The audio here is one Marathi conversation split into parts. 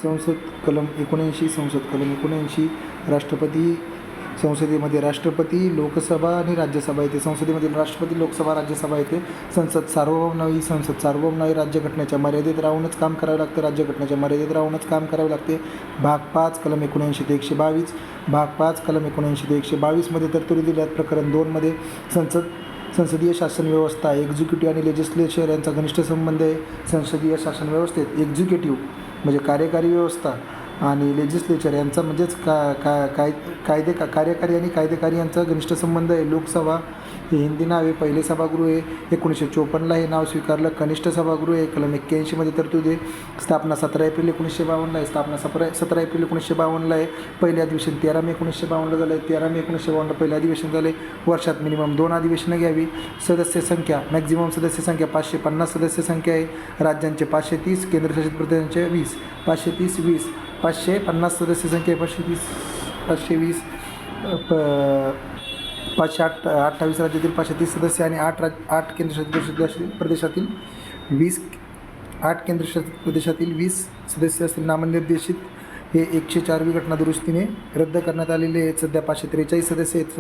संसद कलम 79, संसद कलम 79, राष्ट्रपती संसदेमध्ये राष्ट्रपती, लोकसभा आणि राज्यसभा येते. संसदेमध्ये राष्ट्रपती, लोकसभा, राज्यसभा येते. संसद सार्वभौम नाही, संसद सार्वभौम नाही. राज्यघटनेच्या मर्यादेत राहूनच काम करावं लागतं, राज्यघटनेच्या मर्यादेत राहूनच काम करावं लागते. भाग 5 कलम 79 ते 122, भाग 5 कलम 79 ते 122 मध्ये तरतुदी दिल्यात. प्रकरण 2 मध्ये संसदीय शासन व्यवस्था, एक्झिक्युटिव्ह आणि लेजिस्लेचर यांचा घनिष्ठ संबंध आहे. संसदीय शासन व्यवस्थेत एक्झिक्युटिव्ह म्हणजे कार्यकारी व्यवस्था आणि लेजिस्लेचर यांचा म्हणजेच कार्यकारी आणि कायदेकारी यांचा घनिष्ठ संबंध आहे. लोकसभा हे हिंदी नाव आहे, पहिले सभागृह आहे. 1954ला हे नाव स्वीकारलं. कनिष्ठ सभागृह आहे. कलम 81 मध्ये तरतूद आहे. स्थापना 17 एप्रिल 1952 आहे. स्थापना 17 एप्रिल 1952 आहे. पहिले अधिवेशन 13 मे 1952 झालं आहे. 13 मे 1952 पहिले अधिवेशन झाले. वर्षात मिनिमम 2 अधिवेशनं घ्यावी. सदस्य संख्या मॅक्झिमम सदस्य संख्या 550 सदस्य संख्या आहे. राज्यांचे 530, केंद्रशासित प्रदेशांचे 20, 530 20, 550 सदस्य संख्या 520 528 राज्यातील 530 सदस्य आणि 8 केंद्रशासित प्रदेशातील 20 8 केंद्रशासित प्रदेशातील 20 सदस्य असतील. नामनिर्देशित हे 104वी घटना दुरुस्तीने रद्द करण्यात आलेले आहेत. सध्या 543 सदस्य आहेत.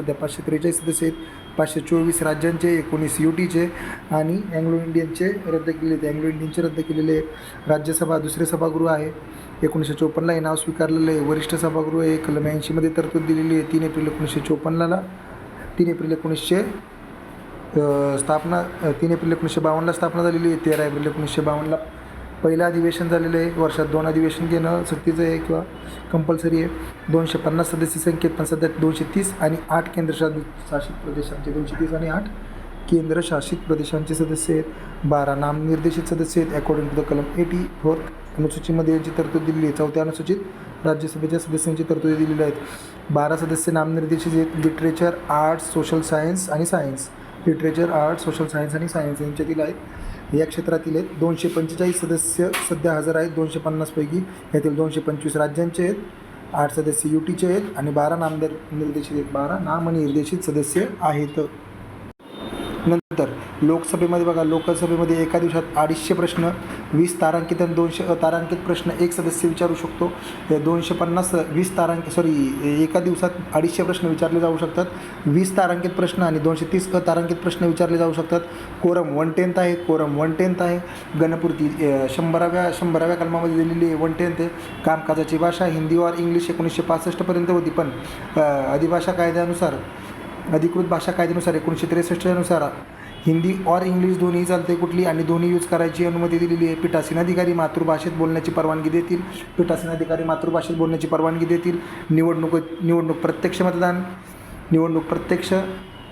524 राज्यांचे, 19 UTचे आणि अँग्लो इंडियनचे रद्द केलेले आहेत. अँग्लो इंडियनचे रद्द केलेले आहेत. राज्यसभा दुसरे सभागृह आहे. 1954ला हे नाव स्वीकारलेलं आहे. वरिष्ठ सभागृह आहे. कलम 80 मध्ये तरतूद दिलेली आहे. 3 एप्रिल 1954ला 3 एप्रिल 1952ला स्थापना झालेली आहे. 13 एप्रिल 1952ला पहिलं अधिवेशन झालेलं आहे. वर्षात 2 अधिवेशन घेणं सक्तीचं आहे किंवा कंपल्सरी आहे. 250 सदस्य संख्येत पण सध्या 230 आणि 8 केंद्रशासित प्रदेशांचे 230 आणि 8 केंद्रशासित प्रदेशांचे सदस्य आहेत. 12 नामनिर्देशित सदस्य आहेत. अकॉर्डिंग टू द कलम 84 अनुसूचीमध्ये यांची तरतूद दिलेली आहे. 4थ्या अनुसूचित राज्यसभेच्या सदस्यांची तरतुदी दिलेल्या आहेत. 12 सदस्य नामनिर्देशित आहेत. लिटरेचर, आर्ट्स, सोशल सायन्स आणि सायन्स यांच्यातील आहेत. या क्षेत्रातील आहेत. 245 सदस्य सध्या हजर आहेत. 250 पैकी यातील 225 राज्यांचे आहेत. 8 सदस्य UTचे आहेत आणि 12 नामनिर्देशित सदस्य आहेत. नंतर लोकसभेमध्ये बघा, लोकसभेमध्ये एका दिवसात 250 प्रश्न, 20 तारांकित आणि 200 अतारांकित प्रश्न एक सदस्य विचारू शकतो. 20 एका दिवसात 250 प्रश्न विचारले जाऊ शकतात. 20 तारांकित प्रश्न आणि 230 अतारांकित प्रश्न विचारले जाऊ शकतात. कोरम 1/10 आहे. गणपूर्ती 100व्या कलमामध्ये दिलेली आहे. 1/10 आहे. कामकाजाची भाषा हिंदी और इंग्लिश 1965 पर्यंत होती, पण अधिकृत भाषा कायद्यानुसार 1963 नुसार हिंदी और इंग्लिश दोन्ही चालते कुठली आणि दोन्ही यूज करायची अनुमती दिलेली आहे. पीठासीन अधिकारी मातृभाषेत बोलण्याची परवानगी देतील. निवडणूक प्रत्यक्ष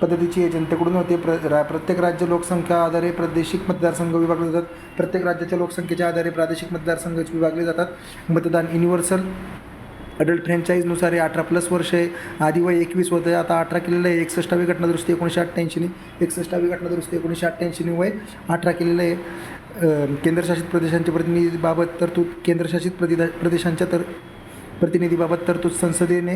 पद्धतीची जनतेकडून होते. प्रत्येक राज्य लोकसंख्या आधारे प्रादेशिक मतदारसंघ विभागले जातात. प्रत्येक राज्याच्या लोकसंख्येच्या आधारे प्रादेशिक मतदारसंघ विभागले जातात. मतदान युनिव्हर्सल अडल्ट फ्रँचाईजनुसार 18+ वर्ष आहे. आधी वय 21 होतं, आता 18 केलेलं आहे. 61वी घटनादुरुस्ती 1988 वय 18 केलेलं आहे. केंद्रशासित प्रदेशांच्या प्रतिनिधीबाबत तरतूद प्रतिनिधीबाबत तरतूद संसदेने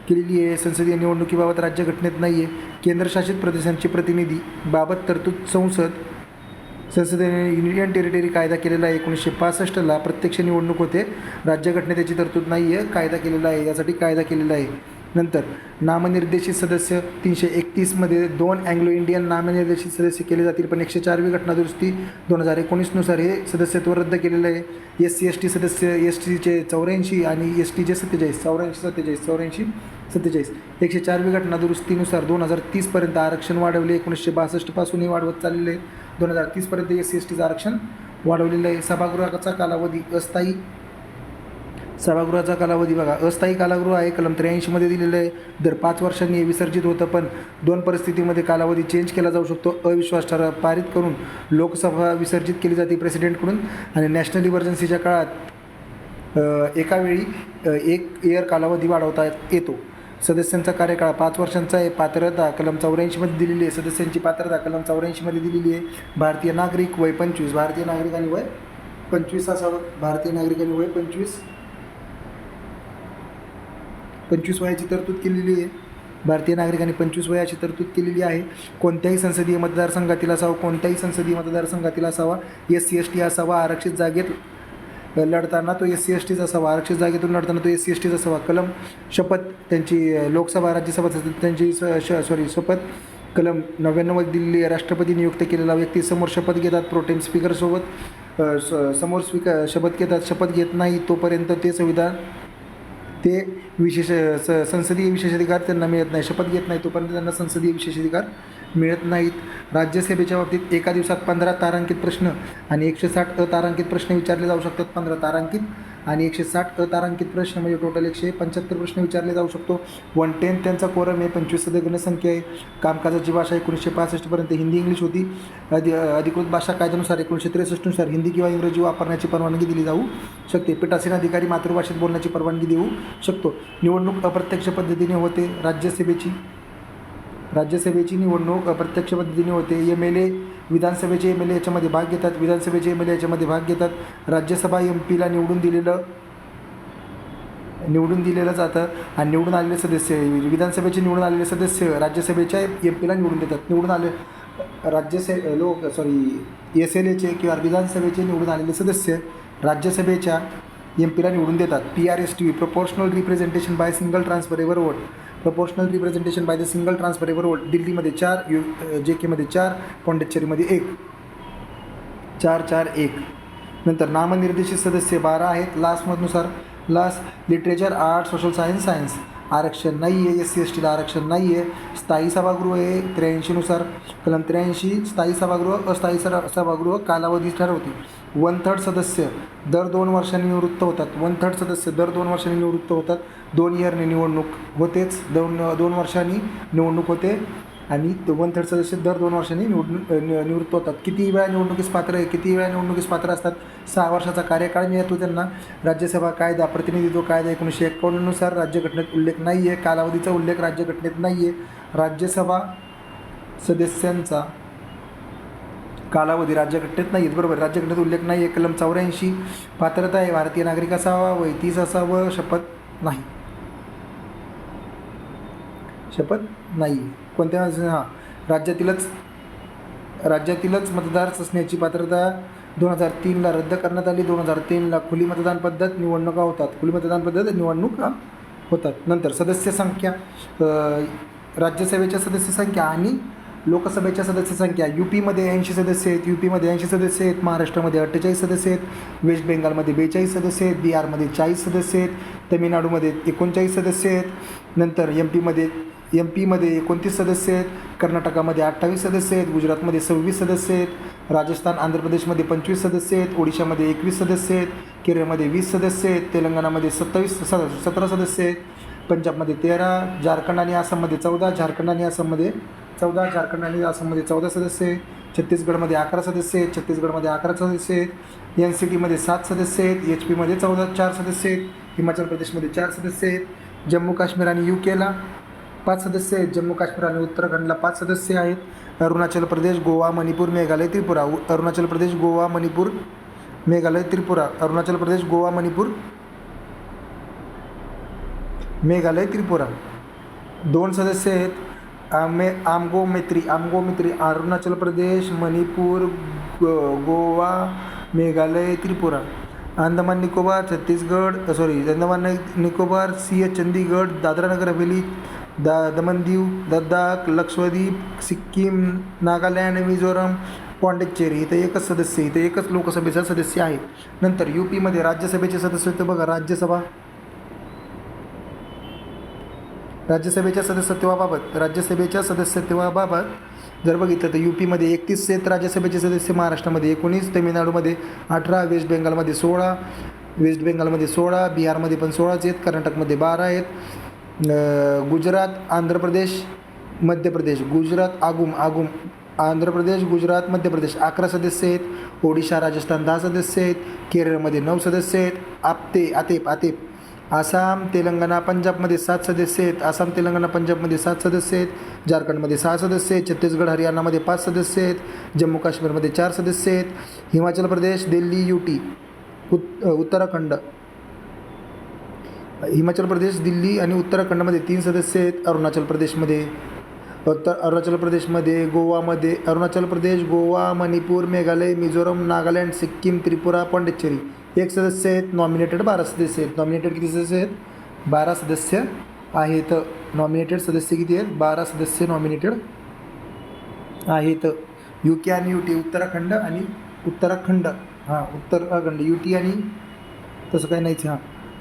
केलेली आहे. संसदीय निवडणुकीबाबत राज्यघटनेत नाही आहे. केंद्रशासित प्रदेशांची प्रतिनिधीबाबत तरतूद संसदेने युनियन टेरिटरी कायदा केलेला आहे. 1965ला प्रत्यक्ष निवडणूक होते. राज्यघटनेत त्याची तरतूद नाही आहे, कायदा केलेला आहे. यासाठी कायदा केलेला आहे. नंतर नामनिर्देशित सदस्य 331 मध्ये 2 अँग्लो इंडियन नामनिर्देशित सदस्य केले जातील, पण 104वी घटनादुरुस्ती 2019 नुसार हे सदस्यत्व रद्द केलेलं आहे. SC ST सदस्य STचे 84 आणि STचे 47. 104वी घटनादुरुस्तीनुसार 2030 पर्यंत आरक्षण वाढवले. 1962 पासूनही वाढवत चाललेले आहे. 2030 पर्यंत SC STचं आरक्षण वाढवलेलं आहे. सभागृहाचा कालावधी बघा, अस्थायी कारागृह आहे. कलम 83 मध्ये दिलेलं आहे. दर 5 वर्षांनी हे विसर्जित होतं, पण 2 परिस्थितीमध्ये कालावधी चेंज केला जाऊ शकतो. अविश्वास ठराव पारित करून लोकसभा विसर्जित केली जाते प्रेसिडेंटकडून, आणि नॅशनल इमर्जन्सीच्या काळात एकावेळी एक इयर कालावधी वाढवता येतो. सदस्यांचा कार्यकाळ 5 वर्षांचा आहे. पात्रता कलम 84 मध्ये दिलेली आहे. सदस्यांची पात्रता कलम 84 मध्ये दिलेली आहे. भारतीय नागरिक वय 25, भारतीय नागरिकांनी वय 25 असावं. भारतीय नागरिकांनी वय 25 वयाची तरतूद केलेली आहे. भारतीय नागरिकांनी 25 वयाची तरतूद केलेली आहे. कोणत्याही संसदीय मतदारसंघातील असावा. SC ST असावा. आरक्षित जागेत लढताना तो SC STचा असावा, आरक्षित जागेतून लढताना तो SC STचा असावा. कलम शपथ त्यांची लोकसभा राज्यसभा त्यांची शपथ कलम 99 दिल्ली राष्ट्रपती नियुक्त केलेला व्यक्ती समोर शपथ घेतात प्रोटेम स्पीकरसोबत समोर शपथ घेतात. शपथ घेत नाही तोपर्यंत ते संविधान ते संसदीय विशेषाधिकार त्यांना मिळत नाही. शपथ घेत नाही तोपर्यंत त्यांना संसदीय विशेषाधिकार मिळत नाहीत. राज्यसभेच्या बाबतीत एका दिवसात 15 तारांकित प्रश्न आणि 160 अतारांकित प्रश्न विचारले जाऊ शकतात. 15 तारांकित आणि 160 अतारांकित प्रश्न म्हणजे टोटल 175 प्रश्न विचारले जाऊ शकतो. 110 त्यांचा कोरम आहे, 25 सदस्य घनसंख्या आहे. कामकाजाची भाषा 1965 पर्यंत हिंदी इंग्लिश होती. अधिकृत भाषा कायद्यानुसार 1963 नुसार हिंदी किंवा इंग्रजी वापरण्याची परवानगी दिली जाऊ शकते. पीठासीन अधिकारी मातृभाषेत बोलण्याची परवानगी देऊ शकतो. निवडणूक अप्रत्यक्ष पद्धतीने होते. राज्यसभेची निवडणूक अप्रत्यक्ष पद्धतीने होते. MLA विधानसभेचे MLA याच्यामध्ये भाग घेतात. विधानसभेचे MLA याच्यामध्ये भाग घेतात. राज्यसभा MPला निवडून दिलेलं जातं आणि निवडून आलेले सदस्य विधानसभेचे निवडून आलेले सदस्य राज्यसभेच्या MPला निवडून देतात. निवडून आले SLAचे किंवा विधानसभेचे निवडून आलेले सदस्य राज्यसभेच्या MPला निवडून देतात. PRSTV proportional representation by single transferable vote. Proportional representation by the single transferable vote. दिल्लीमध्ये 4, JK मध्ये 4, पॉंडिचेरीमध्ये 1. 4-4-1. नंतर नामनिर्देशित सदस्य 12 आहेत. Last literature, art, social science. आरक्षण नाही आहे. SC STला आरक्षण नाही आहे. स्थायी सभागृह आहे 83 नुसार कलम 83. स्थायी सभागृह अस्थायी सभागृह कालावधी ठरवते. 1/3 सदस्य दर 2 वर्षांनी निवृत्त होतात. 1/3 सदस्य दर 2 वर्षांनी निवृत्त होतात. 2 इयरने निवडणूक होतेच. 2 वर्षांनी निवडणूक होते आणि 1/3 सदस्य दर 2 वर्षांनी निवृत्त होतात. किती वेळा निवडणुकीस पात्र असतात? 6 वर्षाचा कार्यकाळ मिळतो त्यांना. राज्यसभा कायदा प्रतिनिधित्व कायदा 1951 नुसार राज्यघटनेत उल्लेख नाही आहे. कालावधीचा उल्लेख राज्यघटनेत नाही आहे. राज्यसभा सदस्यांचा कालावधी राज्यघटनेत नाही आहेत. बरोबर, राज्यघटनेत उल्लेख नाही आहे. कलम 84 पात्रता आहे भारतीय नागरिक असावा, वय 30 असावं. शपथ नाही. कोणत्या राज्यातीलच मतदार असण्याची पात्रता 2003ला रद्द करण्यात आली. 2003ला खुली मतदान पद्धत निवडणुका होतात. नंतर सदस्य संख्या, राज्यसभेच्या सदस्य संख्या आणि लोकसभेच्या सदस्य संख्या. UPमध्ये 80 सदस्य आहेत. महाराष्ट्रामध्ये 48 सदस्य आहेत. वेस्ट बेंगालमध्ये 42 सदस्य आहेत. बिहारमध्ये 40 सदस्य आहेत. तमिळनाडूमध्ये 39 सदस्य आहेत. नंतर MP मध्ये 29 सदस्य आहेत. कर्नाटकामध्ये 28 सदस्य आहेत. गुजरातमध्ये 26 सदस्य आहेत. राजस्थान आंध्र प्रदेशमध्ये 25 सदस्य आहेत. ओडिशामध्ये 21 सदस्य आहेत. केरळमध्ये 20 सदस्य आहेत. तेलंगणामध्ये 17 सदस्य आहेत. पंजाबमध्ये 13. झारखंड आणि आसाममध्ये 14. झारखंड आणि आसाममध्ये 14 सदस्य आहेत. छत्तीसगडमध्ये 11 सदस्य आहेत. NCTमध्ये 7 सदस्य आहेत. HP मध्ये 4 सदस्य आहेत. हिमाचल प्रदेशमध्ये 4 सदस्य आहेत. जम्मू काश्मीर आणि UKला 5 सदस्य आहेत. जम्मू काश्मीर आणि उत्तराखंडला 5 सदस्य आहेत. अरुणाचल प्रदेश, गोवा, मणिपूर, मेघालय, त्रिपुरा. अरुणाचल प्रदेश, गोवा, मणिपूर, मेघालय, त्रिपुरा. अरुणाचल प्रदेश, गोवा, मणिपूर, मेघालय, त्रिपुरा. 2 सदस्य आहेत. आमगो मैत्री. अरुणाचल प्रदेश, मणिपूर, गोवा, मेघालय, त्रिपुरा. अंदमान निकोबार, अंदमान निकोबार, चंदीगड, दादरा नगर हवेली, दमन दीव, लद्दाख, लक्षद्वीप, सिक्कीम, नागालँड, मिझोरम, पॉंडिचेरी. इथं एकच सदस्य, इथं एकच लोकसभेचा सदस्य आहे. नंतर UPमध्ये राज्यसभेचे सदस्य होते बघा. राज्यसभेच्या सदस्यत्वाबाबत जर बघितलं तर UPमध्ये 31 आहेत राज्यसभेचे सदस्य. महाराष्ट्रामध्ये 19, तमिळनाडूमध्ये 18, वेस्ट बेंगालमध्ये 16, बिहारमध्ये पण 16 आहेत. कर्नाटकमध्ये 12 आहेत. गुजरात, आंध्र प्रदेश, मध्य प्रदेश. आंध्र प्रदेश, गुजरात, मध्य प्रदेश 11 सदस्य आहेत. ओडिशा, राजस्थान 10 सदस्य आहेत. केरळमध्ये 9 सदस्य आहेत. आतेप आसाम, तेलंगणा, पंजाबमध्ये 7 सदस्य आहेत. पंजाबमध्ये 7 सदस्य आहेत. झारखंडमध्ये 6 सदस्य आहेत. छत्तीसगड, हरियाणामध्ये 5 सदस्य आहेत. जम्मू काश्मीरमध्ये 4 सदस्य आहेत. हिमाचल प्रदेश, दिल्ली, UT, उत्तराखंड. हिमाचल प्रदेश, दिल्ली आणि उत्तराखंडमध्ये 3 सदस्य आहेत. अरुणाचल प्रदेश, गोवा, मणिपूर, मेघालय, मिझोरम, नागालँड, सिक्कीम, त्रिपुरा, पॉंडिचेरी एक सदस्य आहेत, नॉमिनेटेड 12 सदस्य आहेत. नॉमिनेटेड किती सदस्य आहेत? 12 सदस्य आहेत. नॉमिनेटेड सदस्य किती आहेत? 12 सदस्य नॉमिनेटेड आहेत. UK आणि UT, उत्तराखंड आणि उत्तराखंड UT आणि तसं काही नाहीच.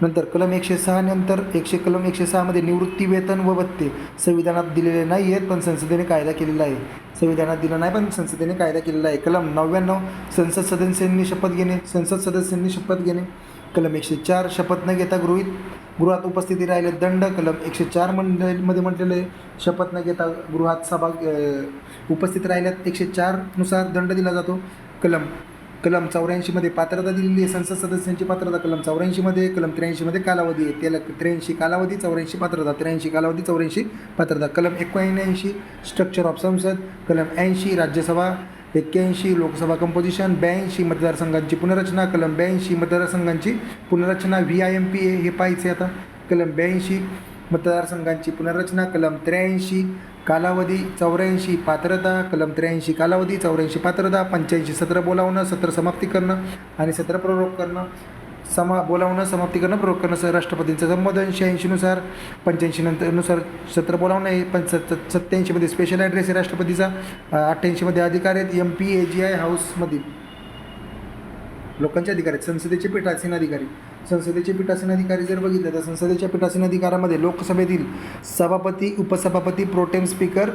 नंतर कलम 106 नंतर कलम 106 मध्ये निवृत्ती वेतन व भत्ते संविधानात दिलेले नाही आहेत, पण संसदेने कायदा केलेला आहे. संविधानात दिलं नाही, पण संसदेने कायदा केलेला आहे. कलम 99 संसद सदस्यांनी शपथ घेणे. कलम 104 शपथ न घेता गृहात उपस्थिती राहिले दंड. कलम 104 मध्ये म्हटलेलं आहे शपथ न घेता गृहात उपस्थित राहिल्यात 104 नुसार दंड दिला जातो. कलम 84 मध्ये पात्रता दिलेली आहे संसद सदस्यांची पात्रता. कलम 84 मध्ये. कलम 83 मध्ये कालावधी आहे. त्याला 83 कालावधी, 84 पात्रता. 83 कालावधी, 84 पात्रता. कलम 79 स्ट्रक्चर ऑफ संसद. कलम 80 राज्यसभा. 81 लोकसभा कंपोजिशन. 82 मतदारसंघांची पुनर्रचना. कलम 82 मतदारसंघांची पुनर्रचना VIMP हे पाहायचे आता. कलम 82 मतदारसंघांची पुनर्रचना. कलम 83 कालावधी, 84 पात्रता. कलम 83 कालावधी, 84 पात्रता. 85 सत्र बोलावणं, सत्र समाप्ती करणं आणि सत्र प्ररोग करणं. बोलावणं, समाप्ती करणं, प्ररोग करणं सह राष्ट्रपतींचं संबोधन. 86 नुसार 85 नुसार सत्र बोलावणं आहे. 87 मध्ये स्पेशल ॲड्रेस आहे राष्ट्रपतीचा. 88 मध्ये अधिकार आहेत MPAGI हाऊसमधील लोकांचे अधिकार आहेत. संसदेचे पीठासीन अधिकारी जर बघितलं तर संसदेच्या पीठासीन अधिकारामध्ये लोकसभेतील सभापती, उपसभापती, प्रोटेम स्पीकर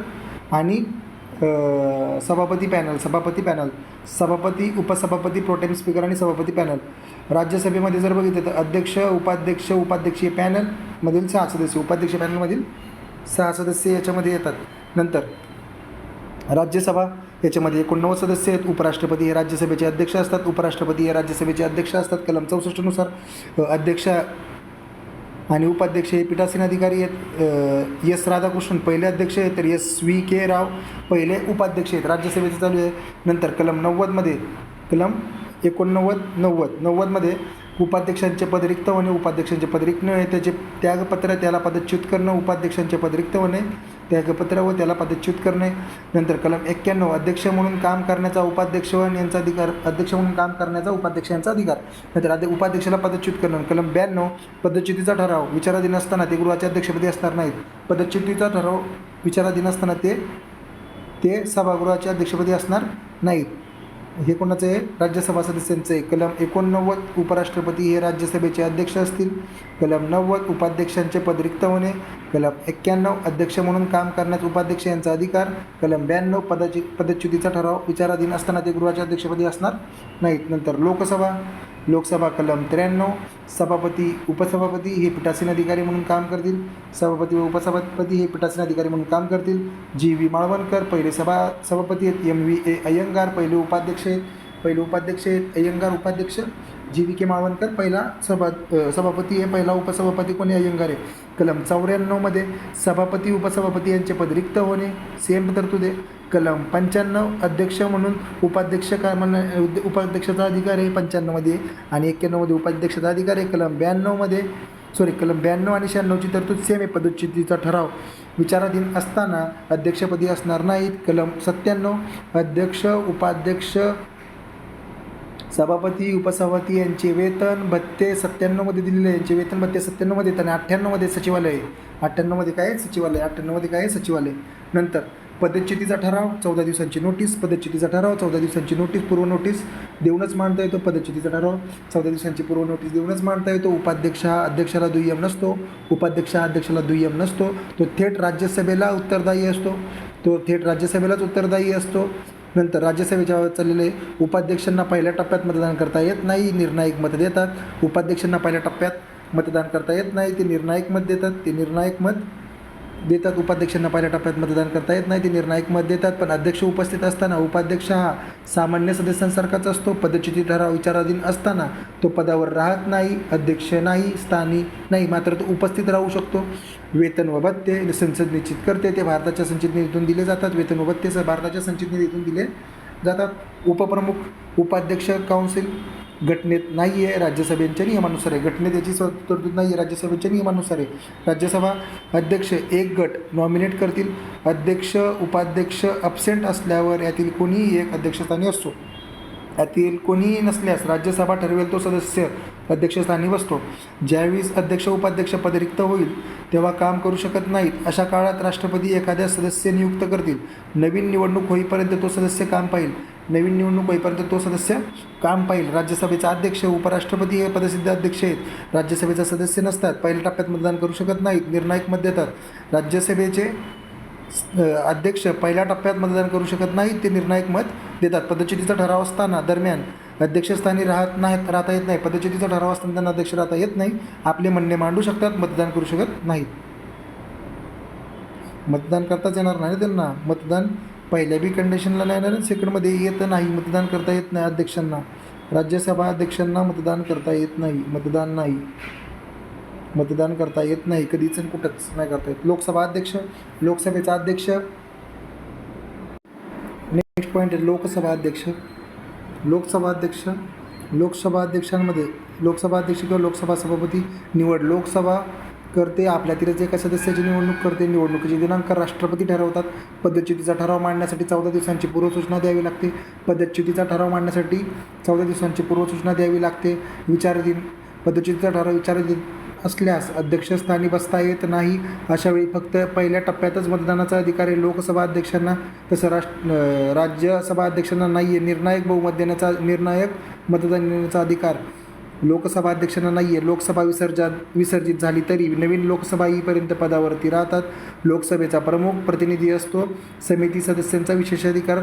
आणि सभापती पॅनल, सभापती, उपसभापती, प्रोटेम स्पीकर आणि सभापती पॅनल. राज्यसभेमध्ये जर बघितलं तर अध्यक्ष, उपाध्यक्षीय पॅनलमधील 6 सदस्य, उपाध्यक्ष पॅनलमधील 6 सदस्य याच्यामध्ये येतात. नंतर राज्यसभा याच्यामध्ये 89 सदस्य आहेत. उपराष्ट्रपती हे राज्यसभेचे अध्यक्ष असतात. कलम 64 नुसार अध्यक्ष आणि उपाध्यक्ष हे पीठासीन अधिकारी आहेत. S राधाकृष्णन पहिले अध्यक्ष आहेत, तर SVK राव पहिले उपाध्यक्ष आहेत. राज्यसभेचं चालू आहे. नंतर कलम 90 मध्ये, कलम 89 मध्ये उपाध्यक्षांचे पद रिक्त होणे. उपाध्यक्षांचे पद रिक्त होणे, त्याचे त्यागपत्र, त्याला पदच्युत करणं. उपाध्यक्षांचे पद रिक्त होणे, त्यागपत्र व त्याला पदच्युत करणे. नंतर कलम 91 अध्यक्ष म्हणून काम करण्याचा उपाध्यक्ष यांचा अधिकार. नंतर उपाध्यक्षाला पदच्युत करणं. कलम 92 पदच्युतीचा ठराव विचाराधीन असताना ते गृहाचे अध्यक्षपदी असणार नाहीत. पदच्युतीचा ठराव विचाराधीन असताना ते सभागृहाचे अध्यक्षपदी असणार नाहीत. हे कोणाचं आहे? राज्यसभा सदस्यांचं आहे. कलम 89 उपराष्ट्रपती हे राज्यसभेचे अध्यक्ष असतील. कलम 90 उपाध्यक्षांचे पद रिक्त होणे. कलम 91 अध्यक्ष म्हणून काम करण्यास उपाध्यक्ष यांचा अधिकार. कलम 92 पदच्युतीचा ठराव विचाराधीन असताना ते गृहाचे अध्यक्षपदी असणार नाहीत. नंतर लोकसभा कलम 93 सभापती, उपसभापती हे पीठासीन अधिकारी म्हणून काम करतील. सभापती व उपसभापती हे पीठासीन अधिकारी म्हणून काम करतील. GV माळवणकर पहिले सभापती आहेत. MVA अय्यंगार पहिले उपाध्यक्ष आहेत. अय्यंगार उपाध्यक्ष. GVK माळवणकर पहिला सभापती आहे. पहिला उपसभापती कोणी? अय्यंगार आहे. कलम 94 मध्ये सभापती, उपसभापती यांचे पद रिक्त होणे, सेम तरतूद आहे. कलम 95 अध्यक्ष म्हणून उपाध्यक्षाचा अधिकार आहे 95 मध्ये, आणि 91 मध्ये उपाध्यक्षाचा अधिकार आहे. कलम 92 आणि 96 ची तरतूद सेम आहे. पदच्युतीचा ठराव विचाराधीन असताना अध्यक्षपदी असणार नाहीत. कलम 97 अध्यक्ष, उपाध्यक्ष, सभापती, उपसभापती यांचे वेतन भत्ते 97 मध्ये दिलेले आहे. यांचे वेतन भत्ते 97 मध्ये आणि 98 मध्ये सचिवालय आहे. 98 मध्ये काय आहे? सचिवालय. नंतर पदच्युतीचा ठराव 14 दिवसांची नोटीस. पूर्व नोटीस देऊनच मांडता येतो. पदच्युतीचा ठराव 14 दिवसांची पूर्व नोटीस देऊनच मांडता येतो. उपाध्यक्ष हा अध्यक्षाला दुय्यम नसतो. तो थेट राज्यसभेला उत्तरदायी असतो. नंतर राज्यसभेच्या चाललेले उपाध्यक्षांना पहिल्या टप्प्यात मतदान करता येत नाही. निर्णायक मत देतात. उपाध्यक्षांना पहिल्या टप्प्यात मतदान करता येत नाही. ते निर्णायक मत देतात. उपाध्यक्षांना पहिल्या टप्प्यात मतदान करता येत नाही. ते निर्णायक मत देतात. पण अध्यक्ष उपस्थित असताना उपाध्यक्ष हा सामान्य सदस्यांसारखाच असतो. पदच्युती ठराव विचाराधीन असताना तो पदावर राहत नाही. अध्यक्ष नाही, स्थानी नाही, मात्र तो उपस्थित राहू शकतो. वेतन व भत्ते संसद निश्चित करते. ते भारताच्या संचित निधीतून दिले जातात. वेतन व भत्ते भारताच्या संचित निधीतून दिले जातात. उपप्रमुख, उपाध्यक्ष, काउन्सिल घटनेत नाही आहे. राज्यसभेच्या नियमानुसार आहे. घटनेत याची तरतूद नाही आहे. राज्यसभेच्या नियमानुसार आहे. राज्यसभा अध्यक्ष एक गट नॉमिनेट करतील. अध्यक्ष, उपाध्यक्ष अब्सेंट असल्यावर यातील कोणीही एक अध्यक्षस्थानी असतो. यातील कोणीही नसल्यास राज्यसभा ठरवेल तो सदस्य अध्यक्षस्थानी बसतो. ज्यावेळी अध्यक्ष उपाध्यक्ष पद रिक्त होईल तेव्हा काम करू शकत नाहीत अशा काळात राष्ट्रपती एखाद्या सदस्य नियुक्त करतील. नवीन निवडणूक होईपर्यंत तो सदस्य काम पाहिल. राज्यसभेचा अध्यक्ष उपराष्ट्रपती हे पदसिद्ध अध्यक्ष आहेत. राज्यसभेचा सदस्य नसतात. पहिल्या टप्प्यात मतदान करू शकत नाहीत. निर्णायक मत देतात. राज्यसभेचे अध्यक्ष पहिल्या टप्प्यात मतदान करू शकत नाहीत. ते निर्णायक मत देतात. पदच्युतीचा ठराव असताना दरम्यान अध्यक्षस्थानी राहता येत नाही. पदच्युतीचा ठराव असताना त्यांना अध्यक्ष राहता येत नाही. आपले म्हणणे मांडू शकतात. मतदान करू शकत नाहीत. मतदान करताच येणार नाही त्यांना. मतदान पहिल्या बी कंडिशनला नाही येणार. सेकंडमध्ये येत नाही. मतदान करता येत नाही अध्यक्षांना. राज्यसभा अध्यक्षांना मतदान करता येत नाही. मतदान करता येत नाही. कधीच आणि कुठंच नाही करता येत. लोकसभा अध्यक्ष, लोकसभेचा अध्यक्ष. नेक्स्ट पॉईंट आहे लोकसभा अध्यक्ष. लोकसभा अध्यक्षांमध्ये लोकसभा अध्यक्ष किंवा लोकसभा सभापती निवड लोकसभा करते. आपल्यातीलच एका सदस्याची निवडणूक करते. निवडणुकीचे दिनांक राष्ट्रपती ठरवतात. पदच्युतीचा ठराव मांडण्यासाठी 14 दिवसांची पूर्वसूचना द्यावी लागते. पदच्युतीचा ठराव विचाराधीन असल्यास अध्यक्षस्थानी बसता येत नाही. अशावेळी फक्त पहिल्या टप्प्यातच मतदानाचा अधिकार आहे लोकसभा अध्यक्षांना. तसं राज्यसभा अध्यक्षांना नाही आहे. निर्णायक मतदान देण्याचा अधिकार लोकसभा अध्यक्षांना नाही आहे. लोकसभा विसर्जित झाली तरी नवीन लोकसभा येईपर्यंत पदावरती राहतात. लोकसभेचा प्रमुख प्रतिनिधी असतो. समिती सदस्यांचा विशेषाधिकार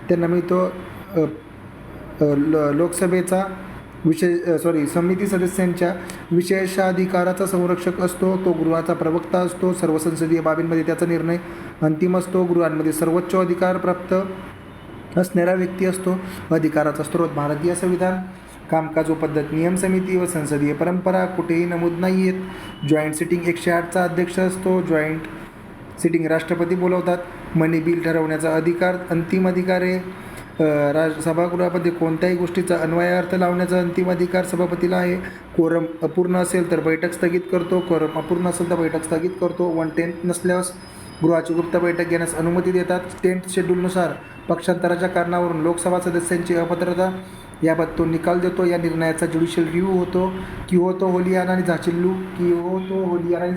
त्यांना मिळतो. समिती सदस्यांच्या विशेषाधिकाराचा संरक्षक असतो. तो गृहाचा प्रवक्ता असतो. सर्व संसदीय बाबींमध्ये त्याचा निर्णय अंतिम असतो. गृहांमध्ये सर्वोच्च अधिकार प्राप्त असणारा व्यक्ती असतो. अधिकाराचा स्रोत भारतीय संविधान. कामकाज व पद्धत नियम समिती व संसदीय परंपरा कुठेही नमूद नाही आहेत. जॉईंट सिटिंग 108चा अध्यक्ष असतो. जॉईंट सिटिंग राष्ट्रपती बोलवतात. मनी बिल ठरवण्याचा अधिकार अंतिम अधिकार आहे. सभागृहामध्ये कोणत्याही गोष्टीचा अन्वयार्थ लावण्याचा अंतिम अधिकार सभापतीला आहे. कोरम अपूर्ण असेल तर बैठक स्थगित करतो. कोरम अपूर्ण असेल तर बैठक स्थगित करतो. 1/10 नसल्यास गृहाची गुप्त बैठक घेण्यास अनुमती देतात. 10th शेड्यूलनुसार पक्षांतराच्या कारणावरून लोकसभा सदस्यांची अपात्रता याबाबत तो निकाल देतो. या निर्णयाचा ज्युडिशियल रिव्ह्यू होतो. कियोतो होलियाना आणि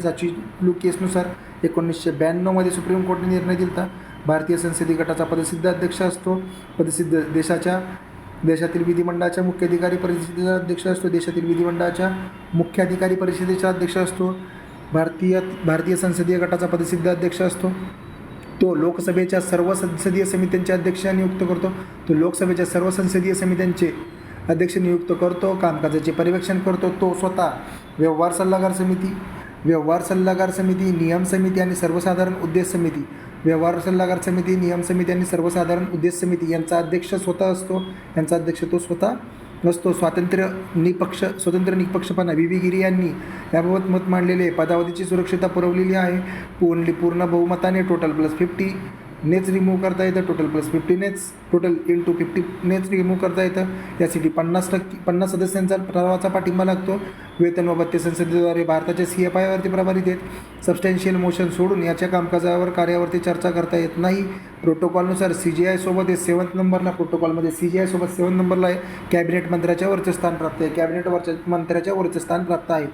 झाचिलू केसनुसार 1992 सुप्रीम कोर्टाने निर्णय दिला. भारतीय संसदीय गटाचा पदसिद्ध अध्यक्ष असतो. देशातील विधिमंडळाच्या मुख्याधिकारी परिषदेचा अध्यक्ष असतो. अध्यक्ष असतो. भारतीय संसदीय गटाचा पदसिद्ध अध्यक्ष असतो. तो लोकसभेच्या सर्व संसदीय समित्यांचे अध्यक्ष नियुक्त करतो. कामकाजाचे पर्यवेक्षण करतो. तो स्वतः व्यवहार सल्लागार समिती, नियम समिती आणि सर्वसाधारण उद्देश समिती यांचा अध्यक्ष स्वतः असतो. स्वतंत्र निपक्षपणा व्ही गिरी यांनी याबाबत मत मांडलेले. पदावधीची सुरक्षितता पुरवलेली आहे. पूर्ण बहुमताने टोटल नेच रिमूव्ह करता येतं. टोटल इंटू 50 नेच रिमूव्ह करता येतं. यासाठी 50 सदस्यांचा ठरावाचा पाठिंबा लागतो. वेतन व भत्ते संसदेद्वारे भारताच्या CFIवरती प्रभारित आहेत. सबस्टॅन्शियल मोशन सोडून याच्या कार्यावरती चर्चा करता येत नाही. प्रोटोकॉलनुसार CGI सोबत 7 नंबरला आहे. कॅबिनेट मंत्र्याच्या वरचे स्थान प्राप्त आहे.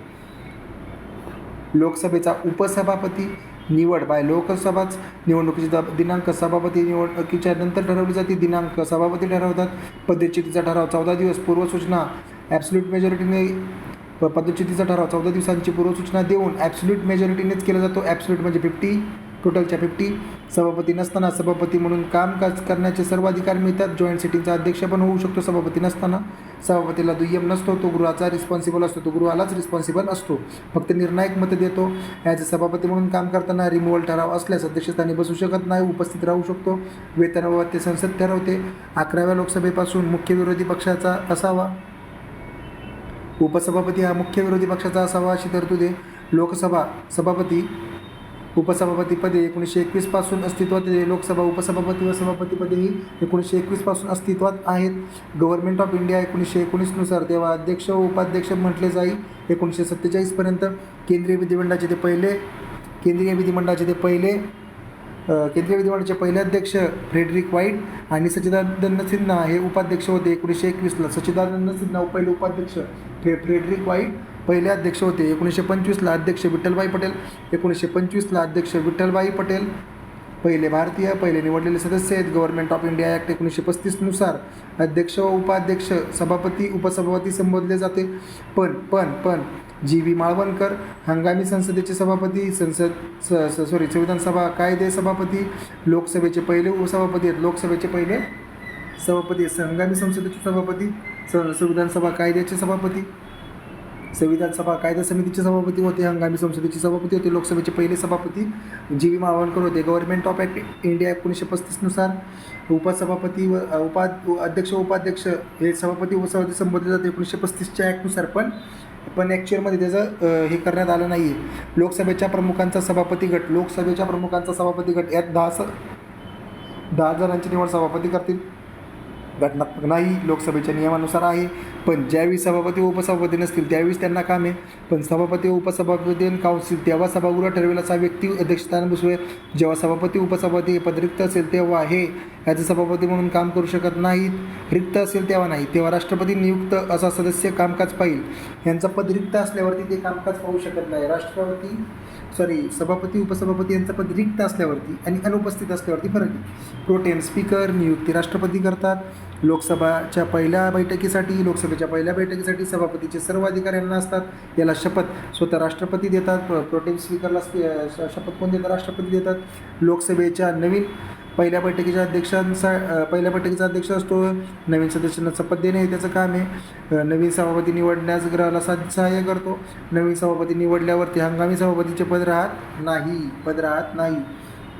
लोकसभेचा उपसभापती निवड लोकसभाच निवडणुकीची दिनांक सभापती निवडणुकीच्या नंतर ठरवली जाते. दिनांक सभापती ठरवतात. पदच्युतीचा ठराव 14 दिवस पूर्वसूचना ॲब्सोल्यूट मेजॉरिटीने पदच्युतीचा ठराव 14 दिवसांची पूर्वसूचना देऊन ॲब्सोल्यूट मेजॉरिटीनेच केला जातो. ॲब्सोल्यूट म्हणजे 50, टोटलच्या 50. सभापती नसताना सभापती म्हणून कामकाज करण्याचे सर्व अधिकार मिळतात. जॉईंट सिटिंगचा अध्यक्ष पण होऊ शकतो सभापती नसताना. सभापतीला दुय्यम नसतो. तो गृहालाच रिस्पॉन्सिबल असतो. फक्त निर्णायक मत देतो. ॲज सभापती म्हणून काम करताना रिमूव्हल ठराव असल्यास अध्यक्षस्थानी बसू शकत नाही. उपस्थित राहू शकतो. वेतन व ते संसद ठरवते. 11व्या लोकसभेपासून मुख्य विरोधी पक्षाचा असावा. उपसभापती हा मुख्य विरोधी पक्षाचा असावा अशी तरतूद आहे. लोकसभा सभापती उपसभापती पदे 1921 पासून अस्तित्वात आहे. लोकसभा उपसभापती व सभापती पदेही 1921 पासून अस्तित्वात आहेत. गव्हर्नमेंट ऑफ इंडिया 1919 नुसार तेव्हा अध्यक्ष व उपाध्यक्ष म्हटले जाईल. 1947 पर्यंत केंद्रीय विधिमंडळाचे ते पहिले केंद्रीय विधिमंडळाचे पहिले अध्यक्ष फ्रेडरिक वाईट आणि सच्चिदानंद सिन्हा हे उपाध्यक्ष होते 1921ला. सच्चिदानंद सिन्हा पहिले उपाध्यक्ष, फ्रेडरिक वाईट पहिले अध्यक्ष होते. 1925ला अध्यक्ष विठ्ठलभाई पटेल, 1925ला अध्यक्ष विठ्ठलभाई पटेल पहिले भारतीय, पहिले निवडलेले सदस्य आहेत. गव्हर्नमेंट ऑफ इंडिया ॲक्ट 1935नुसार अध्यक्ष व उपाध्यक्ष, सभापती, उपसभापती संबोधले जाते. पण जी व्ही माळवणकर हंगामी संसदेचे सभापती, संविधान सभा कायदे सभापती, लोकसभेचे पहिले उपसभापती आहेत. लोकसभेचे पहिले सभापती आहेत. हंगामी संसदेचे सभापती, संविधान सभा कायद्याचे सभापती, संविधान सभा कायदा समितीचे सभापती होते. हंगामी संसदेचे सभापती होते. लोकसभेचे पहिले सभापती जी व्ही माळवणकर होते. गव्हर्नमेंट ऑफ ॲक्ट इंडिया 1935नुसार उपसभापती व अध्यक्ष उपाध्यक्ष हे सभापती उपसभापती संबोधले जाते 1935च्या ॲक्टनुसार. पण ॲक्च्युअलमध्ये त्याचं हे करण्यात आलं नाही आहे. लोकसभेच्या प्रमुखांचा सभापती गट, लोकसभेच्या प्रमुखांचा सभापती गट यात 10 जणांची निवड सभापती करतील. घटनात्मक नाही, लोकसभेच्या नियमानुसार आहे. पण ज्यावेळी सभापती व उपसभापती नसतील त्यावेळेस त्यांना काम आहे. पण सभापती व उपसभापती काउन्सिल तेव्हा सभागृह ठरवेल असा व्यक्ती अध्यक्षस्थान बसवेल. जेव्हा सभापती उपसभापती हे पद रिक्त असेल तेव्हा हे याचे सभापती म्हणून काम करू शकत नाहीत. रिक्त असेल तेव्हा नाही. तेव्हा राष्ट्रपती नियुक्त असा सदस्य कामकाज पाहिल. यांचा पद रिक्त असल्यावरती ते कामकाज पाहू शकत नाही. सभापती उपसभापती यांचा पद रिक्त असल्यावरती आणि अनुपस्थित असल्यावरती फरक आहे. प्रोटेम स्पीकर नियुक्ती राष्ट्रपती करतात. लोकसभेच्या पहिल्या बैठकीसाठी सभापतीचे सर्व अधिकार यांना असतात. याला शपथ स्वतः राष्ट्रपती देतात. प्रोटेम स्पीकरला शपथ कोण देतात? राष्ट्रपती देतात. लोकसभेच्या पहिल्या बैठकीचा अध्यक्ष असतो. नवीन सदस्यांना शपथ देणे हे त्याचं काम आहे. नवीन सभापती निवडण्यास गृहाला सहाय्य करतो. नवीन सभापती निवडल्यावरती हंगामी सभापतीचे पद राहत नाही.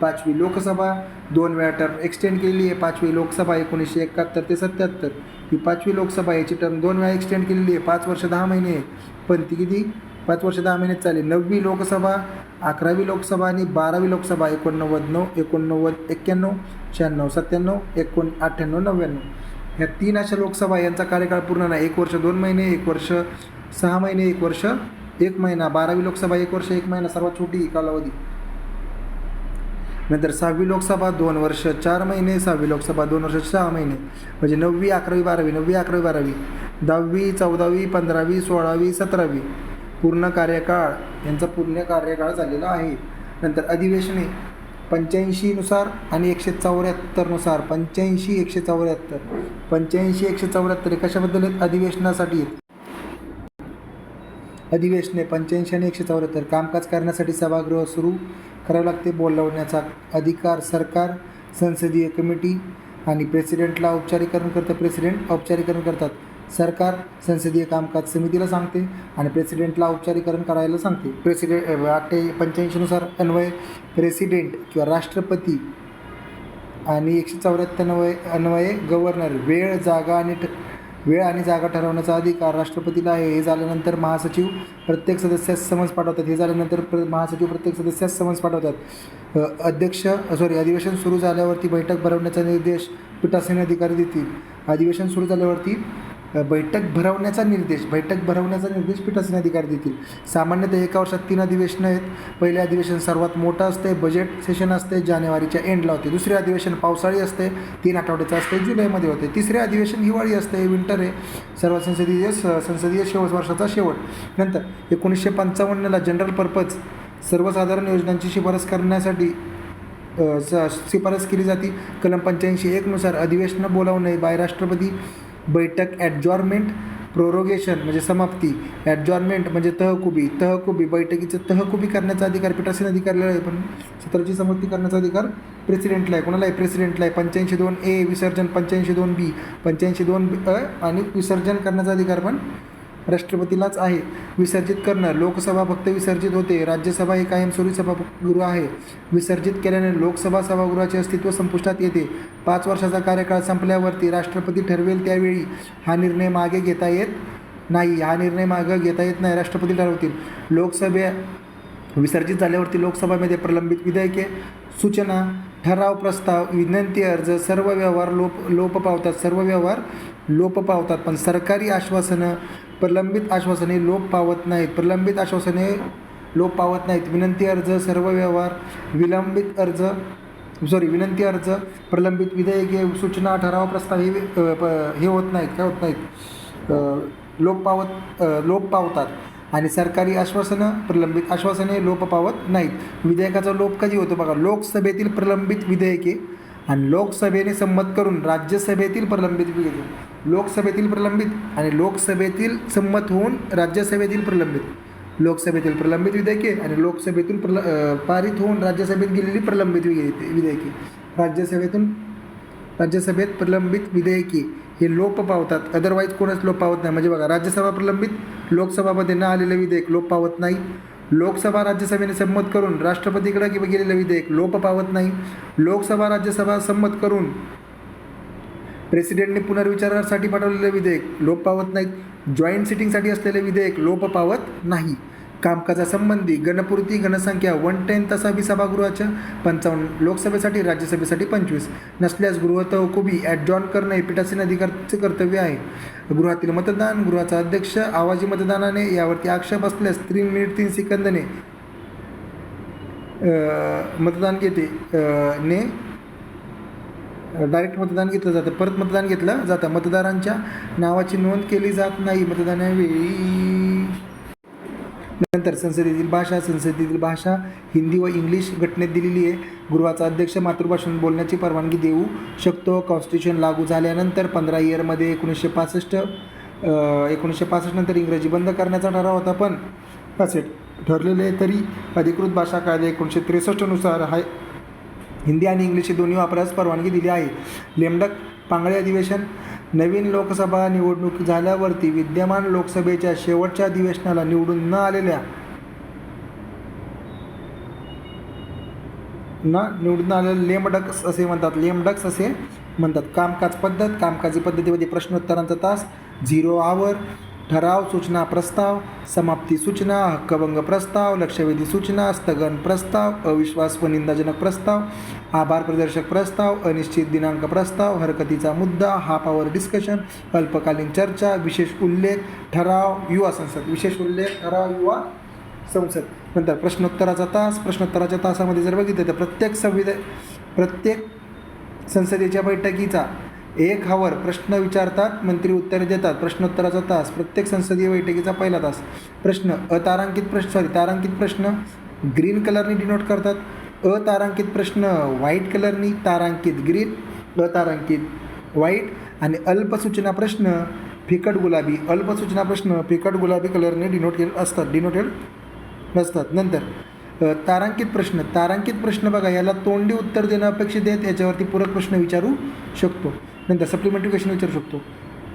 5वी लोकसभा 2 वेळा टर्म एक्सटेंड केलेली आहे. 5वी लोकसभा 1971 ते 77 ही 5वी लोकसभा, याची टर्म 2 वेळा एक्सटेंड केलेली आहे. 5 वर्ष 10 महिने आहे. पण ती किती? 5 वर्ष 10 महिन्यात चालेल. 9वी लोकसभा, 11वी लोकसभा आणि 12वी लोकसभा 89, 91, 91, 96, 97, 98, 99 ह्या 3 अशा लोकसभा यांचा कार्यकाळ पूर्ण नाही. 1 वर्ष 2 महिने, 1 वर्ष 6 महिने, 1 वर्ष 1 महिना. 12वी लोकसभा 1 वर्ष 1 महिना, सर्वात छोटी कालावधी. नंतर 6वी लोकसभा 2 वर्ष 4 महिने, 6वी लोकसभा 2 वर्ष 6 महिने. म्हणजे 9वी 11वी 12वी, 9वी 11वी 12वी, 10वी 14वी 15वी 16वी 17वी पूर्ण कार्यकाळ, यांचा पूर्ण कार्यकाळ झालेला आहे. नंतर अधिवेशने 85नुसार आणि 174नुसार. 85, 174 कशाबद्दल आहेत? अधिवेशनासाठी आहेत. अधिवेशने 85 आणि 174. कामकाज करण्यासाठी सभागृह सुरू करावे लागते. बोलावण्याचा अधिकार सरकार, संसदीय कमिटी आणि प्रेसिडेंटला औपचारिकरण करतात. सरकार संसदीय कामकाज समितीला सांगते आणि प्रेसिडेंटला औपचारिकरण करायला सांगते. 85नुसार अन्वये प्रेसिडेंट किंवा राष्ट्रपती आणि 174 अन्वये गव्हर्नर. वेळ आणि जागा ठरवण्याचा अधिकार राष्ट्रपतीला आहे. हे झाल्यानंतर महासचिव प्रत्येक सदस्यास समन्स पाठवतात. अधिवेशन सुरू झाल्यावरती बैठक भरवण्याचा निर्देश पीठासीन अधिकारी देतील. अधिवेशन सुरू झाल्यावरती बैठक भरवण्याचा निर्देश पीठासीन अधिकारी देतील. सामान्यतः एका वर्षात 3 अधिवेशनं आहेत. पहिले अधिवेशन सर्वात मोठं असते, बजेट सेशन असते, जानेवारीच्या एंडला होते. दुसरे अधिवेशन पावसाळी असते, 3 आठवड्याचं असते, जुलैमध्ये होते. तिसरे अधिवेशन हिवाळी असते, विंटर आहे. सर्वात संसदीय वर्षाचा शेवट. नंतर 1955ला जनरल पर्पज सर्वसाधारण योजनांची शिफारस केली जाते. कलम 85(1) अधिवेशनं बोलावू नये बाय राष्ट्रपती. बैठक ॲडजॉर्नमेंट, प्रोरोगेशन म्हणजे समाप्ती, ॲडजॉर्नमेंट म्हणजे तहकुबी. बैठकीचं तहकुबी करण्याचा अधिकार पीठासीन अधिकाऱ्याला आहे. पण सत्राची समाप्ती करण्याचा अधिकार प्रेसिडेंटला आहे. कोणाला आहे? प्रेसिडेंटला आहे. 85(2)(a) विसर्जन, 85(2)(b), 85(2)(a) आणि विसर्जन करण्याचा अधिकार पण राष्ट्रपतीलाच आहे. विसर्जित करणं, लोकसभा फक्त विसर्जित होते. राज्यसभा हे कायमस्वरूपी सभागृह आहे. विसर्जित केल्याने लोकसभा सभागृहाचे अस्तित्व संपुष्टात येते. 5 वर्षाचा कार्यकाळ संपल्यावरती राष्ट्रपती ठरवेल त्यावेळी हा निर्णय मागे घेता येत नाही. राष्ट्रपती ठरवतील. लोकसभा विसर्जित झाल्यावरती लोकसभामध्ये प्रलंबित विधेयके, सूचना, ठराव, प्रस्ताव, विनंती, अर्ज सर्व व्यवहार लोप पावतात. पण सरकारी आश्वासनं, प्रलंबित आश्वासने लोप पावत नाहीत. विनंती अर्ज, सर्व व्यवहार, विलंबित अर्ज विनंती अर्ज, प्रलंबित विधेयके, सूचना, ठराव, प्रस्ताव हे होत नाहीत, काय होत नाहीत, लोप पावतात आणि सरकारी आश्वासनं, प्रलंबित आश्वासने लोप पावत नाहीत. विधेयकाचा लोप कधी होतो बघा, लोकसभेतील प्रलंबित विधेयके आणि लोकसभेने संमत करून राज्यसभेतील प्रलंबित विधेयके, लोकसभेतील प्रलंबित आणि लोकसभेतील संमत होऊन राज्यसभेतील प्रलंबित, लोकसभेतील प्रलंबित विधेयके आणि लोकसभेतून पारित होऊन राज्यसभेत गेलेली प्रलंबित विधेयके, राज्यसभेत प्रलंबित विधेयके हे लोप पावतात, अदरवाईज कोणच लोप पावत नाही. म्हणजे बघा, राज्यसभा प्रलंबित, लोकसभामध्ये न आलेलं विधेयक लोप पावत नाही. लोकसभा राज्यसभेने संमत करून राष्ट्रपतीकडे गेलेलं विधेयक लोप पावत नाही. लोकसभा राज्यसभा संमत करून प्रेसिडेंटने पुनर्विचारासाठी पाठवलेलं विधेयक लोप पावत नाहीत. जॉईंट सिटिंगसाठी असलेले विधेयक लोप पावत नाही. कामकाजासंबंधी गणपूर्ती गणसंख्या 110 तसावी सभागृहाच्या 55, लोकसभेसाठी राज्यसभेसाठी 25 नसल्यास गृह तहकुबी ॲडजॉर्न करणे पीठासीन अधिकाराचे कर्तव्य आहे. गृहातील मतदान, गृहाचा अध्यक्ष आवाजी मतदानाने यावरती आक्षेप असल्यास 3 मिनिट 3 सेकंदने मतदान घेते ने डायरेक्ट मतदान घेतलं जातं, परत मतदान घेतलं जातं. मतदारांच्या नावाची नोंद केली जात नाही मतदानावेळी. नंतर संसदेतील भाषा हिंदी व इंग्लिश घटनेत दिलेली आहे. गृहाचा अध्यक्ष मातृभाषेतून बोलण्याची परवानगी देऊ शकतो. कॉन्स्टिट्यूशन लागू झाल्यानंतर 15 इयरमध्ये 1965 नंतर इंग्रजी बंद करण्याचा ठराव होता, पण असे ठरलेले तरी अधिकृत भाषा कायदा 1963 नुसार हिंदी आणि इंग्लिश हे दोन्ही वापरास परवानगी दिली आहे. लेमडक पांगळे अधिवेशन, नवीन लोकसभा निवडणूक झाल्यावरती विद्यमान लोकसभेच्या शेवटच्या अधिवेशनाला निवडून न आलेल्या लेमडक्स असे म्हणतात. कामकाजी पद्धतीमध्ये प्रश्नोत्तरांचा तास, 0 आवर, ठराव, सूचना, प्रस्ताव, समाप्ती सूचना, हक्कभंग प्रस्ताव, लक्षवेधी सूचना, स्थगन प्रस्ताव, अविश्वास व निंदाजनक प्रस्ताव, आभार प्रदर्शक प्रस्ताव, अनिश्चित दिनांक प्रस्ताव, हरकतीचा मुद्दा, हाफ आवर डिस्कशन, अल्पकालीन चर्चा, विशेष उल्लेख, ठराव, युवा संसद. नंतर प्रश्नोत्तराचा तास. प्रश्नोत्तराच्या तासामध्ये जर बघितलं तर प्रत्येक संसदेच्या बैठकीचा 1 आवर प्रश्न विचारतात, मंत्री उत्तरे देतात. प्रश्नोत्तराचा तास प्रत्येक संसदीय बैठकीचा पहिला तास. प्रश्न तारांकित प्रश्न ग्रीन कलरनी डिनोट करतात. अतारांकित प्रश्न व्हाईट कलरनी, तारांकित ग्रीन, अतारांकित व्हाईट आणि अल्पसूचना प्रश्न फिकट गुलाबी कलरने डिनोटेड नसतात. नंतर तारांकित प्रश्न बघा, याला तोंडी उत्तर देणं अपेक्षित आहे, याच्यावरती पूरक प्रश्न विचारू शकतो. नंतर सप्लिमेंटरी क्वेश्चन विचारू शकतो.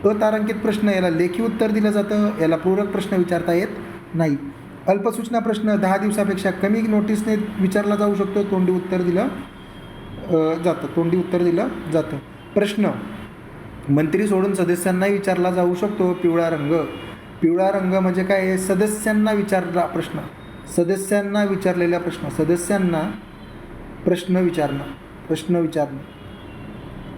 अतारांकित प्रश्न याला लेखी उत्तर दिलं जातं, याला पूरक प्रश्न विचारता येत नाही. अल्पसूचना प्रश्न 10 दिवसापेक्षा कमी नोटीसने विचारला जाऊ शकतो, तोंडी उत्तर दिलं जातं. प्रश्न मंत्री सोडून सदस्यांनाही विचारला जाऊ शकतो. पिवळा रंग म्हणजे काय आहे, सदस्यांना विचारलेला प्रश्न, सदस्यांना प्रश्न विचारणं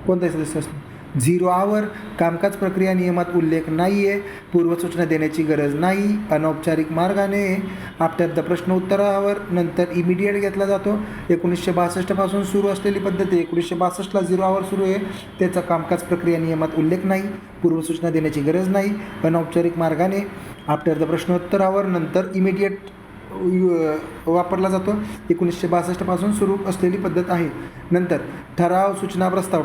कोणताही सदस्य असतो. 0 आवर, कामकाज प्रक्रिया नियमात उल्लेख नाही आहे, पूर्वसूचना देण्याची गरज नाही, अनौपचारिक मार्गाने आफ्टर द प्रश्नोत्तरावर नंतर इमिडिएट घेतला जातो. 1962 पासून सुरू असलेली पद्धत आहे. 1962ला 0 आवर सुरू आहे, त्याचा कामकाज प्रक्रिया नियमात उल्लेख नाही, पूर्वसूचना देण्याची गरज नाही, अनौपचारिक मार्गाने आफ्टर द प्रश्नोत्तरावर नंतर इमिडिएट वापरला जातो. 1962 पासून सुरू असलेली पद्धत आहे. नंतर ठराव, सूचना, प्रस्ताव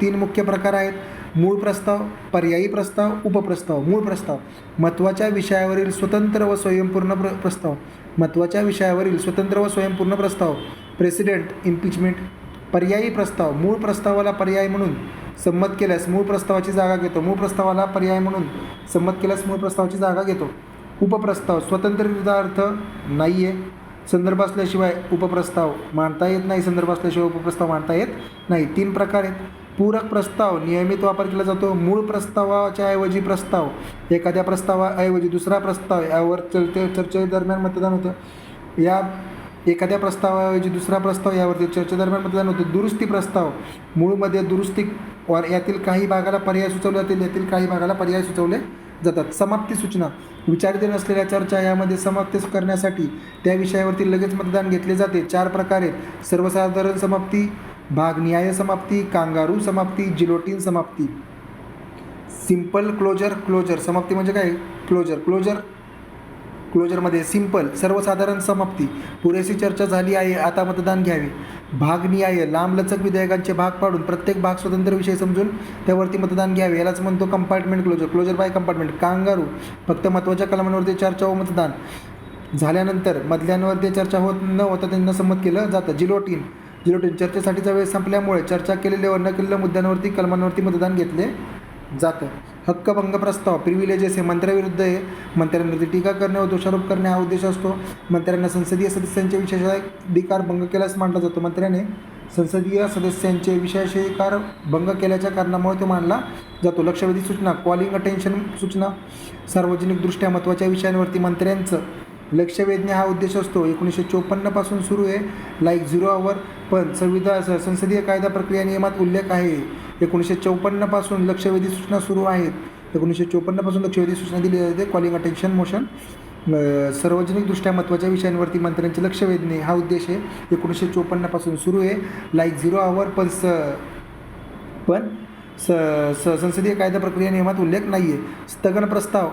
3 मुख्य प्रकार आहेत. मूळ प्रस्ताव, पर्यायी प्रस्ताव, उपप्रस्ताव. मूळ प्रस्ताव महत्त्वाच्या विषयावरील स्वतंत्र व स्वयंपूर्ण प्रस्ताव, प्रेसिडेंट इम्पिचमेंट. पर्यायी प्रस्ताव, मूळ प्रस्तावाला पर्याय म्हणून संमत केल्यास मूळ प्रस्तावाची जागा घेतो. उपप्रस्ताव स्वतंत्र विरुद्धार्थ नाही आहे, संदर्भ असल्याशिवाय उपप्रस्ताव मांडता येत नाही. 3 प्रकार आहेत. पूरक प्रस्ताव नियमित वापर केला जातो. मूळ प्रस्तावाच्या ऐवजी प्रस्ताव, एखाद्या प्रस्तावाऐवजी दुसरा प्रस्ताव यावर चर्चेदरम्यान मतदान होतं. एखाद्या प्रस्तावाऐवजी दुसरा प्रस्ताव यावरती चर्चेदरम्यान मतदान होतं. दुरुस्ती प्रस्ताव, मूळमध्ये दुरुस्ती यातील काही भागाला पर्याय सुचवले जातील, यातील काही भागाला पर्याय सुचवले जातात. समाप्ती सूचना, विचाराधीन असलेल्या चर्चा यामध्ये समाप्ती करण्यासाठी त्या विषयावरती लगेच मतदान घेतले जाते. 4 प्रकार आहेत: सर्वसाधारण समाप्ती, भागनिहाय समाप्ती, कांगारू समाप्ती, जिलोटीन समाप्ती. सिंपल क्लोजर समाप्ती म्हणजे काय? क्लोजरमध्ये सिंपल सर्वसाधारण समाप्ती, पुरेशी चर्चा झाली आहे, आता मतदान घ्यावे. भागनिहाय लांबलचक विधेयकांचे भाग पाडून प्रत्येक भाग स्वतंत्र विषय समजून त्यावरती मतदान घ्यावे, यालाच म्हणतो compartment closure by compartment. Kangaroo फक्त महत्त्वाच्या कलमांवरती चर्चा व मतदान झाल्यानंतर मधल्यांवरती चर्चा न होता त्यांना संमत केलं जातं. जिलोटीन चर्चेसाठीचा वेळ संपल्यामुळे चर्चा केलेल्या व न केलेल्या मुद्द्यांवरती कलमांवरती मतदान घेतले जातं. हक्कभंग प्रस्ताव, प्रिव्हिलेजेस हे मंत्र्याविरुद्ध आहे. मंत्र्यांवरती टीका करणे व दोषारोप करणे हा उद्देश असतो. मंत्र्यांना संसदीय सदस्यांचे विशेषाधिकार भंग केल्यास मांडला जातो. मंत्र्याने संसदीय सदस्यांचे विशेषाधिकार भंग केल्याच्या कारणामुळे तो मांडला जातो. लक्षवेधी सूचना, कॉलिंग अटेन्शन सूचना, सार्वजनिकदृष्ट्या महत्त्वाच्या विषयांवरती मंत्र्यांचं लक्ष वेधणे हा उद्देश असतो. 1954 पासून सुरू आहे, लाईक 0 आवर. पण संसदीय कायदा प्रक्रिया नियमात उल्लेख आहे 1954 पासून लक्षवेधी सूचना सुरू आहेत. 1954 पासून लक्षवेधी सूचना दिली जाते. कॉलिंग अटेन्शन मोशन, सार्वजनिकदृष्ट्या महत्त्वाच्या विषयांवरती मंत्र्यांचे लक्ष वेधणे हा उद्देश आहे. 1954 पासून सुरू आहे, लाईक 0 आवर. पण संसदीय कायदा प्रक्रिया नियमात उल्लेख नाही आहे. स्थगन प्रस्ताव,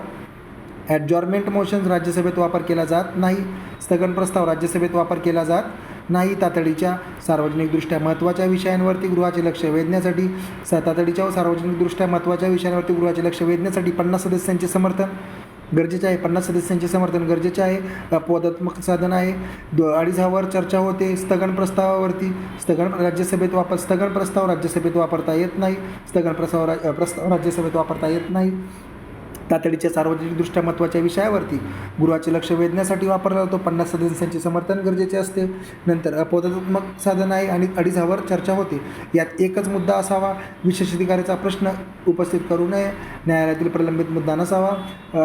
ॲडजॉर्नमेंट मोशन्स राज्यसभेत वापर केला जात नाही. स्थगन प्रस्ताव राज्यसभेत वापर केला जात नाही. तातडीच्या सार्वजनिकदृष्ट्या महत्त्वाच्या विषयांवरती गृहाचे लक्ष वेधण्यासाठी तातडीच्या व सार्वजनिकदृष्ट्या महत्त्वाच्या विषयांवरती गृहाचे लक्ष वेधण्यासाठी 50 सदस्यांचे समर्थन गरजेचे आहे. 50 सदस्यांचे समर्थन गरजेचे आहे. अपवादात्मक साधन आहे. 2.5 चर्चा होते. स्थगन प्रस्तावावरती स्थगन प्रस्ताव राज्यसभेत वापरता येत नाही. स्थगन प्रस्ताव राज्यसभेत वापरता येत नाही. तातडीच्या सार्वजनिकदृष्ट्या महत्त्वाच्या विषयावरती गृहाचे लक्ष वेधण्यासाठी वापरला जातो. 50 सदस्यांचे समर्थन गरजेचे असते. नंतर अपवादात्मक साधन आहे आणि 2.5 चर्चा होते. यात एकच मुद्दा असावा. विशेषाधिकाराचा प्रश्न उपस्थित करू नये. न्यायालयातील प्रलंबित मुद्दा नसावा.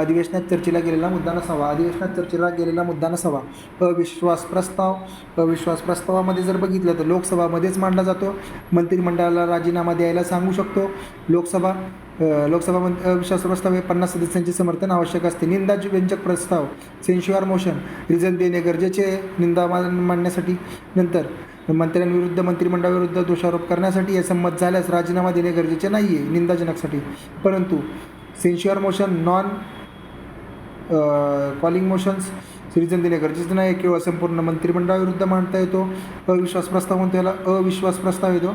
अधिवेशनात चर्चेला गेलेला मुद्दा नसावा. अविश्वास प्रस्तावामध्ये जर बघितलं तर लोकसभामध्येच मांडला जातो. मंत्रिमंडळाला राजीनामा द्यायला सांगू शकतो लोकसभा अविश्वास प्रस्ताव हे 50 सदस्यांचे समर्थन आवश्यक असते. निंदाव्यंजक प्रस्ताव, सेन्श्युअर मोशन, रिझन देणे गरजेचे आहे निंदा मांडण्यासाठी. नंतर मंत्र्यांविरुद्ध मंत्रिमंडळाविरुद्ध दोषारोप करण्यासाठी हे संमत झाल्यास राजीनामा देणे गरजेचे नाही आहे निंदाजनकसाठी. परंतु censure motion, non calling motions reason देणे गरजेचं नाही. केवळ संपूर्ण मंत्रिमंडळाविरुद्ध मांडता येतो. अविश्वास प्रस्ताव म्हणतो याला अविश्वास प्रस्ताव येतो.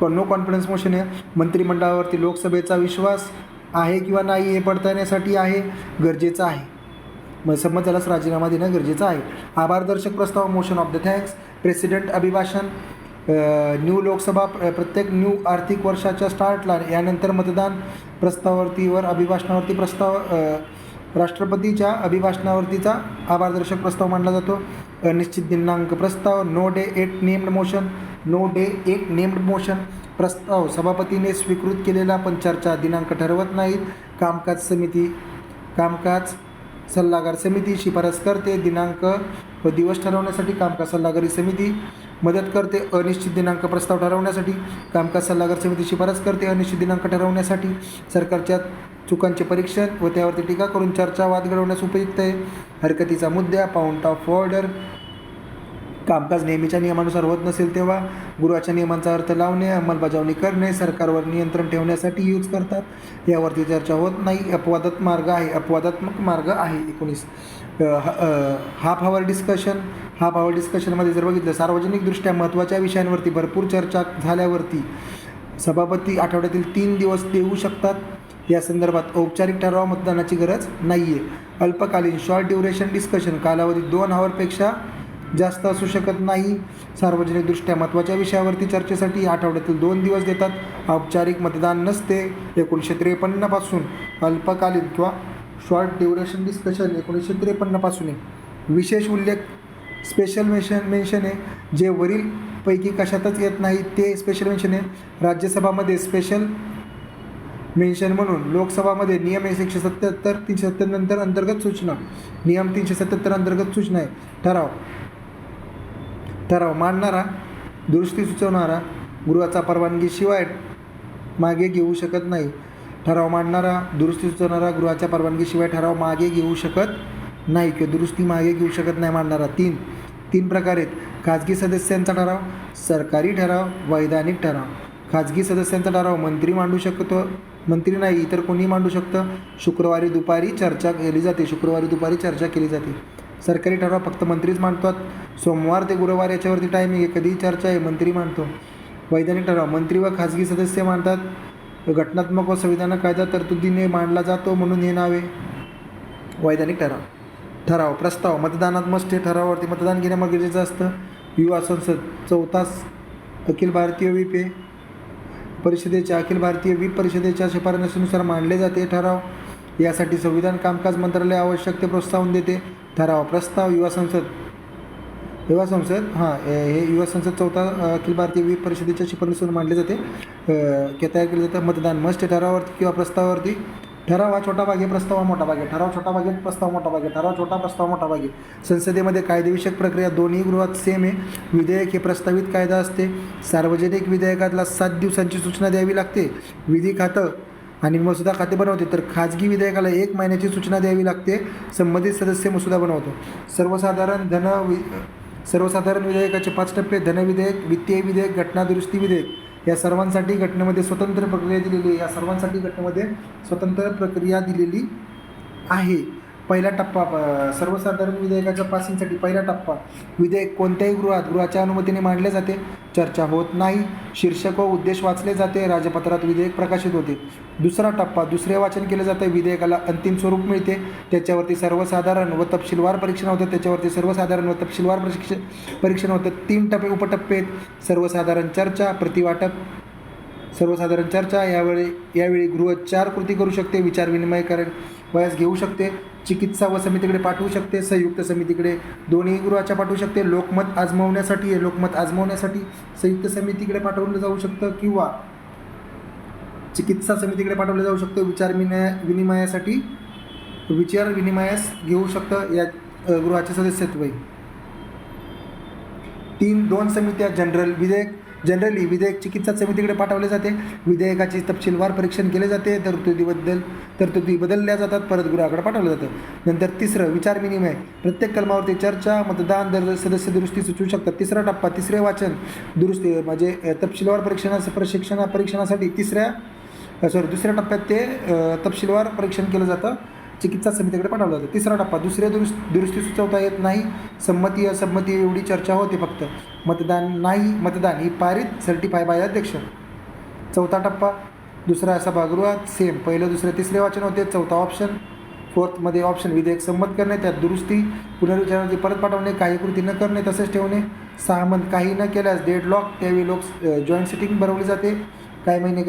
नो कॉन्फिडन्स मोशन आहे. मंत्रिमंडळावरती लोकसभेचा विश्वास आहे किंवा नाही हे पडताळण्यासाठी आहे, गरजेचं आहे. मग संमत झाल्यास राजीनामा देणं गरजेचं आहे. आभारदर्शक प्रस्ताव, motion of the thanks, president अभिभाषण, न्यू लोकसभा प्रत्येक न्यू आर्थिक वर्षाच्या स्टार्टला यानंतर मतदान. अभिभाषणावरती प्रस्ताव राष्ट्रपतीच्या अभिभाषणावरतीचा आभारदर्शक प्रस्ताव मांडला जातो. निश्चित दिनांक प्रस्ताव, no day yet named motion प्रस्ताव दिनांक स्वीकृत केलेला पण चर्चा दिनांक ठरवत नाहीत. कामकाज सल्लागार समिती शिफारस करते. दिनांक व दिवस ठरवण्यासाठी कामकाज सल्लागारी समिती मदत करते. अनिश्चित दिनांक प्रस्ताव ठरवण्यासाठी कामकाज सल्लागार समिती शिफारस करते. अनिश्चित दिनांक ठरवण्यासाठी सरकारच्या चुकांचे परीक्षण व त्यावरती टीका करून चर्चा वाद घडवण्यास उपयुक्त आहे. हरकतीचा मुद्दा, पॉईंट ऑफ ऑर्डर, कामकाज नेहमीच्या नियमानुसार होत नसेल तेव्हा गृहाच्या नियमांचा अर्थ लावणे, अंमलबजावणी करणे, सरकारवर नियंत्रण ठेवण्यासाठी यूज करतात. यावरती चर्चा होत नाही. अपवादात्मक मार्ग आहे. 19 हाफ आवर डिस्कशनमध्ये जर बघितलं, सार्वजनिकदृष्ट्या महत्त्वाच्या विषयांवरती भरपूर चर्चा झाल्यावरती सभापती आठवड्यातील 3 दिवस देऊ शकतात. या संदर्भात औपचारिक ठराव मतदानाची गरज नाही आहे. अल्पकालीन शॉर्ट ड्युरेशन डिस्कशन, कालावधी 2 आवर्सपेक्षा जास्त असू शकत नाही. सार्वजनिकदृष्ट्या महत्त्वाच्या विषयावरती चर्चेसाठी आठवड्यातील 2 दिवस देतात. औपचारिक मतदान नसते. 1953 पासून अल्पकालीन किंवा शॉर्ट ड्युरेशन डिस्कशन 1953 पासून आहे. विशेष उल्लेख, स्पेशल मेन्शन आहे, जे वरील पैकी कशातच येत नाही ते स्पेशल मेन्शन आहे. राज्यसभामध्ये स्पेशल मेन्शन म्हणून, लोकसभामध्ये नियम 177 377 नंतर अंतर्गत सूचना, नियम 377 अंतर्गत सूचना आहे. ठराव मांडणारा, दुरुस्ती सुचवणारा गृहाचा परवानगीशिवाय मागे घेऊ शकत नाही. ठराव मांडणारा, दुरुस्ती सुचवणारा गृहाच्या परवानगीशिवाय ठराव मागे घेऊ शकत नाही किंवा दुरुस्ती मागे घेऊ शकत नाही मांडणारा. तीन प्रकार आहेत: खाजगी सदस्यांचा ठराव, सरकारी ठराव, वैधानिक ठराव. खाजगी सदस्यांचा ठराव मंत्री मांडू शकतो, मंत्री नाही इतर कोणीही मांडू शकतं. शुक्रवारी दुपारी चर्चा केली जाते. सरकारी ठराव फक्त मंत्रीच मांडतात. सोमवार ते गुरुवार याच्यावरती टायमिंग आहे, कधीही चर्चा आहे, मंत्री मांडतो. वैधानिक ठराव मंत्री व खाजगी सदस्य मांडतात. घटनात्मक व संविधान कायदा तरतुदीने मांडला जातो म्हणून हे नाव आहे वैधानिक ठराव. प्रस्ताव मतदानात मस्ट आहे. ठरावावरती मतदान घेण्यामध्ये गरजेचं असतं. युवा संसद 4था अखिल भारतीय व्हीप परिषदेच्या शिफारशीनुसार मांडले जाते. ठराव यासाठी संविधान कामकाज मंत्रालय आवश्यक ते प्रोत्साहन देते. ठराव प्रस्ताव युवा संसद हे युवा संसद 4था अखिल भारतीय व्हीप परिषदेच्या शिफारशीनुसार मांडले जाते, तयार केले जातं. मतदान मस्ट ठरावावरती किंवा प्रस्तावावरती. ठराव हा छोटा भाग आहे, प्रस्ताव हा मोठा भाग आहे. ठराव छोटा भाग आहे, प्रस्ताव मोठा भाग आहे. ठराव छोटा, प्रस्ताव मोठा भाग आहे. संसदेमध्ये कायदेविषयक प्रक्रिया दोन्ही गृहात सेम आहे. विधेयक हे प्रस्तावित कायदा असते. सार्वजनिक विधेयकाला 7 दिवसांची सूचना द्यावी लागते. विधी खातं आणि मसुदा खाते बनवते, तर खाजगी विधेयकाला 1 महिन्याची सूचना द्यावी लागते. संबंधित सदस्य मसुदा बनवतो. सर्वसाधारण विधेयकाचे 5 टप्पे: धन विधेयक, वित्तीय विधेयक, घटना दुरुस्ती विधेयक. या सर्वांसाठी घटनेमध्ये स्वतंत्र प्रक्रिया दिलेली आहे. पहिला टप्पा सर्वसाधारण विधेयकाच्या पासिंगसाठी पहिला टप्पा: विधेयक कोणत्याही गृहाच्या अनुमतीने मांडले जाते. चर्चा होत नाही. शीर्षक व उद्देश वाचले जाते. राजपत्रात विधेयक प्रकाशित होते. दुसरा टप्पा: दुसरे वाचन केले जाते. विधेयकाला अंतिम स्वरूप मिळते. त्याच्यावरती सर्वसाधारण व तपशीलवार परीक्षण होतं. 3 टप्पे उपटप्पे आहेत: सर्वसाधारण चर्चा. यावेळी गृह 4 कृती करू शकते. विचारविनिमय वयास घेऊ शकते. चिकित्सा व समितीकडे पाठवू शकते. संयुक्त समितीकडे दोन्ही गृहाच्या पाठवू शकते. लोकमत आजमावण्यासाठी संयुक्त समितीकडे पाठवलं जाऊ शकतं किंवा चिकित्सा समितीकडे पाठवलं जाऊ शकतं. विचारविनिमयास घेऊ शकतं या गृहाचे सदस्यत्व. 2 समित्या: जनरली विधेयक चिकित्सा समितीकडे पाठवले जाते. विधेयकाचे तपशीलवार परीक्षण केले जाते. तरतुदी बदलल्या जातात, परत गृहाकडे पाठवलं जातं. नंतर 3 विचारविनिमय. प्रत्येक कलमावरती चर्चा, मतदान, सदस्य दुरुस्ती सुचवू शकतात. 3रा टप्पा: 3रे वाचन. दुरुस्ती म्हणजे तपशीलवार परीक्षणासाठी दुसऱ्या टप्प्यात ते तपशीलवार परीक्षण केलं जातं. चिकित्सा समितीकडे पाठवलं जातं. 3रा टप्पा: दुरुस्ती सुचवता येत नाही. संमती असंमती एवढी चर्चा होते फक्त. मतदान ही पारित सर्टिफाय बाय अध्यक्ष. 4था टप्पा: दुसऱ्या सभागृहात सेम पहिलं, दुसरे, तिसरे वाचन होते. 4था ऑप्शन. 4th ऑप्शन: विधेयक संमत करणे, त्यात दुरुस्ती, पुनर्विचाराची परत पाठवणे, काही कृती न करणे, तसेच ठेवणे. 6 महिने काही न केल्यास डेडलॉक, त्यावेळी जॉईंट सिटिंग भरवली जाते. 6 महिने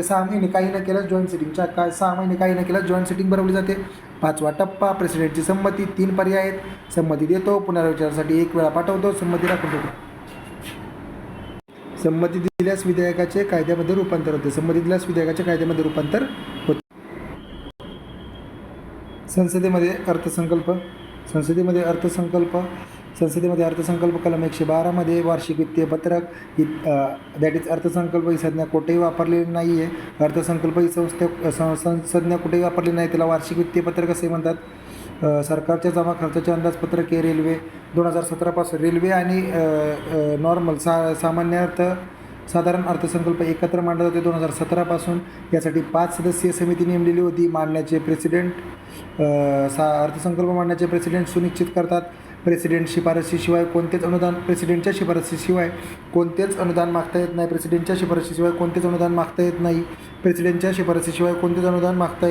काही न केल्यास जॉईंट सिटिंग 6 महिने काही न केल्यास जॉईंट सिटिंग भरवली जाते. 5वा टप्पा: प्रेसिडेंटची संमती. 3 पर्याय आहेत: संमती देतो, पुनर्विचारासाठी 1 वेळा पाठवतो, संमती राखून ठेवतो. संमती दिल्यास विधेयकाचे कायद्यामध्ये रूपांतर होते. संसदेमध्ये अर्थसंकल्प कलम 112 वार्षिक वित्तीय पत्रक दॅट इज अर्थसंकल्प ही संज्ञा कुठेही वापरलेली नाही आहे. अर्थसंकल्प ही संज्ञा कुठेही वापरली नाही, त्याला वार्षिक वित्तीय पत्रक असे म्हणतात. सरकारच्या जमा खर्चाचे अंदाजपत्रक हे रेल्वे 2017 रेल्वे आणि नॉर्मल साधारण अर्थसंकल्प एकत्र मांडला जाते 2017 यासाठी 5 सदस्यीय समिती नेमलेली होती. अर्थसंकल्प मांडण्याचे प्रेसिडेंट सुनिश्चित करतात. प्रेसिडेंटच्या शिफारशीशिवाय कोणतेच अनुदान मागता येत नाही. प्रेसिडेंटच्या शिफारशीशिवाय कोणतेच अनुदान मागता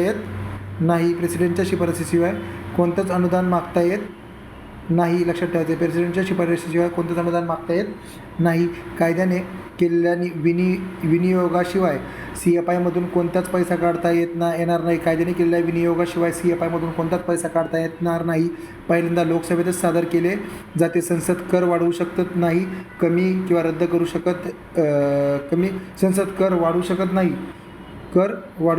येत नाही. लक्षात ठेवायचे, प्रेसिडेंटच्या शिफारशीशिवाय कोणतेच अनुदान मागता येत नाही. कायद्याने केलेल्या विनियोगाशिवाय CFI-मधून कोणताच पैसा काढता येणार नाही. कायद्याने केलेल्या विनियोगाशिवाय CFI-मधून कोणताच पैसा काढता येणार नाही. पहिल्यांदा लोकसभेतच सादर केले जाते. संसद कर वाढवू शकत नाही, कमी किंवा रद्द करू शकत संसद कर वाढवू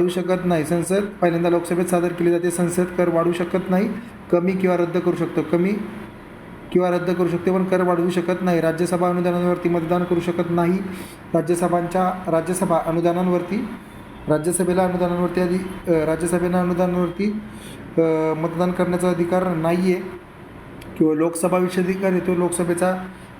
शकत नाही. संसद पहिल्यांदा लोकसभेत सादर केली जाते. संसद कर वाढवू शकत नाही, कमी किंवा रद्द करू शकते, पण कर वाढवू शकत नाही. राज्यसभा अनुदानांवरती मतदान करू शकत नाही. राज्यसभा अनुदानांवरती राज्यसभेला राज्यसभेला अनुदानावरती मतदान करण्याचा अधिकार नाही आहे किंवा लोकसभा विशेषाधिकार आहे तो लोकसभेचा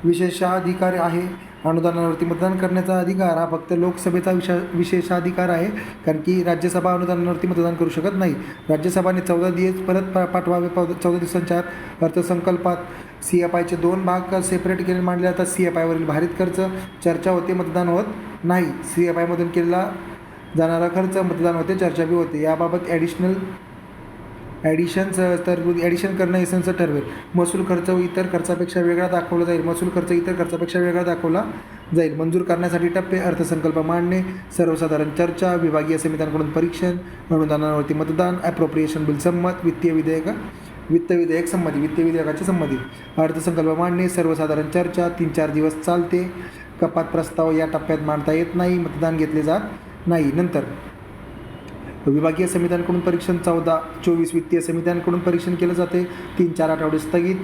विशेषाधिकार आहे. अनुदानावरती मतदान करण्याचा अधिकार हा फक्त लोकसभेचा विशेषाधिकार आहे, कारण की राज्यसभा अनुदानावरती मतदान करू शकत नाही. राज्यसभाने 14 दिवस परत पाठवावे. 14 दिवसांच्या आत अर्थसंकल्पात CFIचे 2 भाग सेपरेट केले मांडले जातात. CFIवरील भारित खर्च चर्चा होते, मतदान होत नाही. CFIमधून केलेला जाणारा खर्च मतदान होते, चर्चा बी होते. याबाबत ॲडिशन करणं हे संसद ठरवेल. महसूल खर्च इतर खर्चापेक्षा वेगळा दाखवला जाईल. महसूल खर्च इतर खर्चापेक्षा वेगळा दाखवला जाईल. मंजूर करण्यासाठी टप्पे: अर्थसंकल्प मांडणे, सर्वसाधारण चर्चा, विभागीय समित्यांकडून परीक्षण, अनुदानावरती मतदान, ॲप्रोप्रिएशन बिल संमत, वित्त विधेयक संमती, वित्त विधेयकाची संमती. अर्थसंकल्प मांडणे, सर्वसाधारण चर्चा 3-4 दिवस चालते. कपात प्रस्ताव या टप्प्यात मांडता येत नाही, मतदान घेतले जात नाही. नंतर विभागीय समित्यांकडून परीक्षण 14-24 वित्तीय समित्यांकडून परीक्षण केलं जाते. 3-4 आठवडे स्थगित.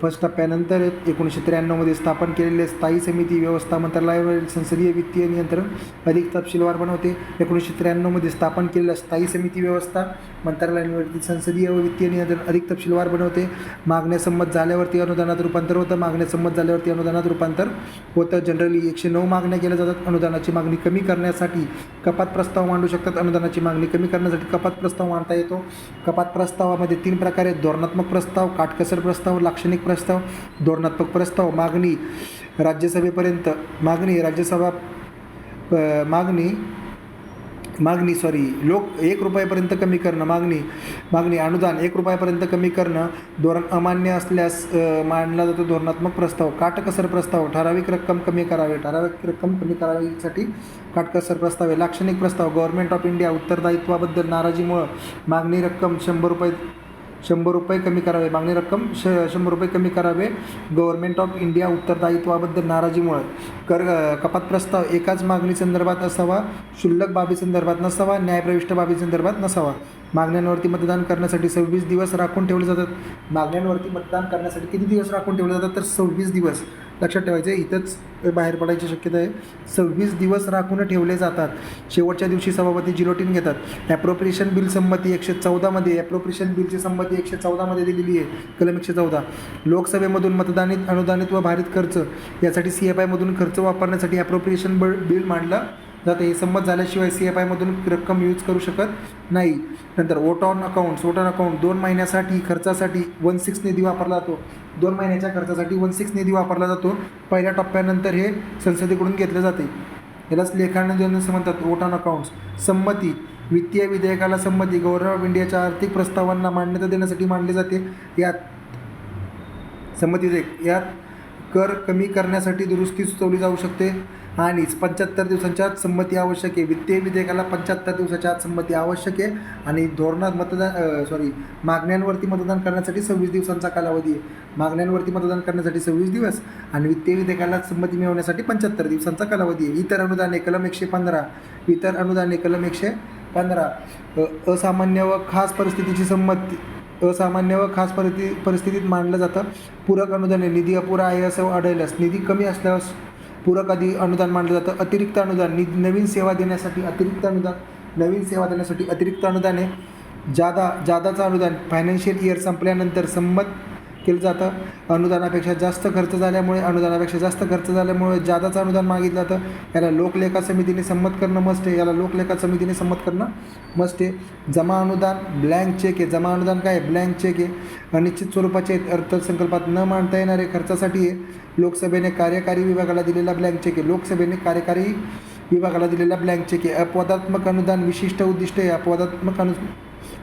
फर्स्ट टप्प्यानंतर 1993 स्थापन केलेले स्थायी समिती व्यवस्था मंत्रालयावरील संसदीय वित्तीय नियंत्रण अधिक तपशीलवार बनवते. 1993 स्थापन केलेल्या स्थायी समिती व्यवस्था मंत्रालयांवरती संसदीय व वित्तीय नियंत्रण अधिक तपशीलवार बनवते. मागण्या संमत झाल्यावरती अनुदानात रूपांतर होतं. मागण्या संमत झाल्यावरती अनुदानात रूपांतर होतं. जनरली 109 मागण्या केल्या जातात. अनुदानाची मागणी कमी करण्यासाठी कपात प्रस्ताव मांडू शकतात. अनुदानाची मागणी कमी करण्यासाठी कपात प्रस्ताव मांडता येतो. कपात प्रस्तावामध्ये 3 प्रकार आहेत: धोरणात्मक प्रस्ताव, काटकसर प्रस्ताव, लाक्षणिक प्रस्ताव. धोरणात्मक प्रस्ताव: मागणी राज्यसभेपर्यंत 1 रुपयापर्यंत कमी करणं. मागणी अनुदान 1 रुपयापर्यंत कमी करणं. धोरण अमान्य असल्यास मांडला जातो धोरणात्मक प्रस्ताव. काटकसर प्रस्ताव: ठराविक रक्कम कमी करावीसाठी काटकसर प्रस्ताव आहे. लाक्षणिक प्रस्ताव: गव्हर्नमेंट ऑफ इंडिया उत्तरदायित्वाबद्दल नाराजीमुळं मागणी रक्कम 100 रुपये कमी करावे. मागणी रक्कम 100 रुपये कमी करावे. गव्हर्नमेंट ऑफ इंडिया उत्तरदायित्वाबद्दल नाराजीमुळे. कपात प्रस्ताव एकाच मागणी संदर्भात असावा, क्षुल्लक बाबी संदर्भात नसावा, न्यायप्रविष्ट बाबी संदर्भात नसावा. मागण्यांवरती मतदान करण्यासाठी 26 दिवस राखून ठेवले जातात. मागण्यांवरती मतदान करण्यासाठी किती दिवस राखून ठेवले जातात तर 26 दिवस. लक्षात ठेवायचे, इथंच बाहेर पडायची शक्यता आहे. 26 दिवस राखून ठेवले जातात. शेवटच्या दिवशी सभापती जिलोटिन घेतात. ॲप्रोप्रिएशन बिल संमती 114 ॲप्रोप्रिएशन बिलची संमती 114 दिलेली आहे, कलम 114. लोकसभेमधून अनुदानित व भारित खर्च यासाठी CFIमधून खर्च वापरण्यासाठी ॲप्रोप्रिएशन बिल मांडलं जाते. हे संमत झाल्याशिवाय CFIमधून रक्कम यूज करू शकत नाही. नंतर वोट ऑन अकाउंट 2 महिन्यासाठी खर्चासाठी 1/6 निधी वापरला जातो. 2 महिन्याच्या खर्चासाठी 1/6 निधी वापरला जातो. पहिल्या टप्प्यानंतर हे संसदेकडून घेतले जाते. यालाच लेखानुदान म्हणतात. Vote on accounts. संमती: वित्तीय विधेयकाला संमती गव्हर्नर ऑफ इंडियाच्या आर्थिक प्रस्तावांना मान्यता देण्यासाठी मांडली जाते. संमती विधेयक यात कर कमी करण्यासाठी दुरुस्ती सुचवली जाऊ शकते आणि 75 दिवसांच्या आत संमती आवश्यक आहे. वित्तीय विधेयकाला 75 दिवसाच्या आत संमती आवश्यक आहे आणि मागण्यांवरती मतदान करण्यासाठी 26 दिवसांचा कालावधी आहे. मागण्यांवरती मतदान करण्यासाठी 26 दिवस आणि वित्तीय विधेयकाला संमती मिळवण्यासाठी 75 दिवसांचा कालावधी आहे. इतर अनुदाने कलम 115. इतर अनुदाने कलम 115. असामान्य व खास परिस्थितीची संमती असामान्य व खास परिस्थितीत मांडलं जातं. पूरक अनुदाने: निधी अपुरा आहे असं आढळल्यास, निधी कमी असल्यास पूरक अनुदान मानलं जातं. अतिरिक्त अनुदान: नवीन सेवा देण्यासाठी अतिरिक्त अनुदाने. जादाचं अनुदान: फायनान्शियल इयर संपल्यानंतर संमत केलं जातं. अनुदानापेक्षा जास्त खर्च झाल्यामुळे जादाचं अनुदान मागितलं जातं. याला लोकलेखा समितीने संमत करणं मस्ट आहे. जमा अनुदान ब्लँक चेक आहे. जमा अनुदान काय आहे? ब्लँक चेक आहे. अनिश्चित स्वरूपाचे अर्थसंकल्पात न मांडता येणारे खर्चासाठी आहे. लोकसभेने कार्यकारी विभागाला दिलेला ब्लँक चेक आहे. अपवादात्मक अनुदान विशिष्ट उद्दिष्ट आहे.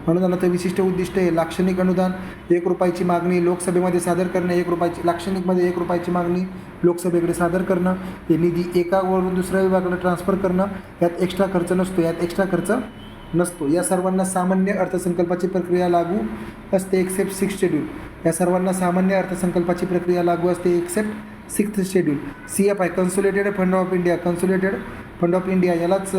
अनुदानाचं विशिष्ट उद्दिष्ट आहे. लाक्षणिक अनुदान: 1 रुपयाची मागणी लोकसभेमध्ये सादर करणे. लाक्षणिकमध्ये 1 रुपयाची मागणी लोकसभेकडे सादर करणं. हे निधी एकावरून दुसऱ्या विभागाला ट्रान्सफर करणं. यात एक्स्ट्रा खर्च नसतो. या सर्वांना सामान्य अर्थसंकल्पाची प्रक्रिया लागू असते एक्सेप्ट 6th शेड्यूल. या सर्वांना सामान्य अर्थसंकल्पाची प्रक्रिया लागू असते except 6th schedule. CFI consolidated fund of India यालाच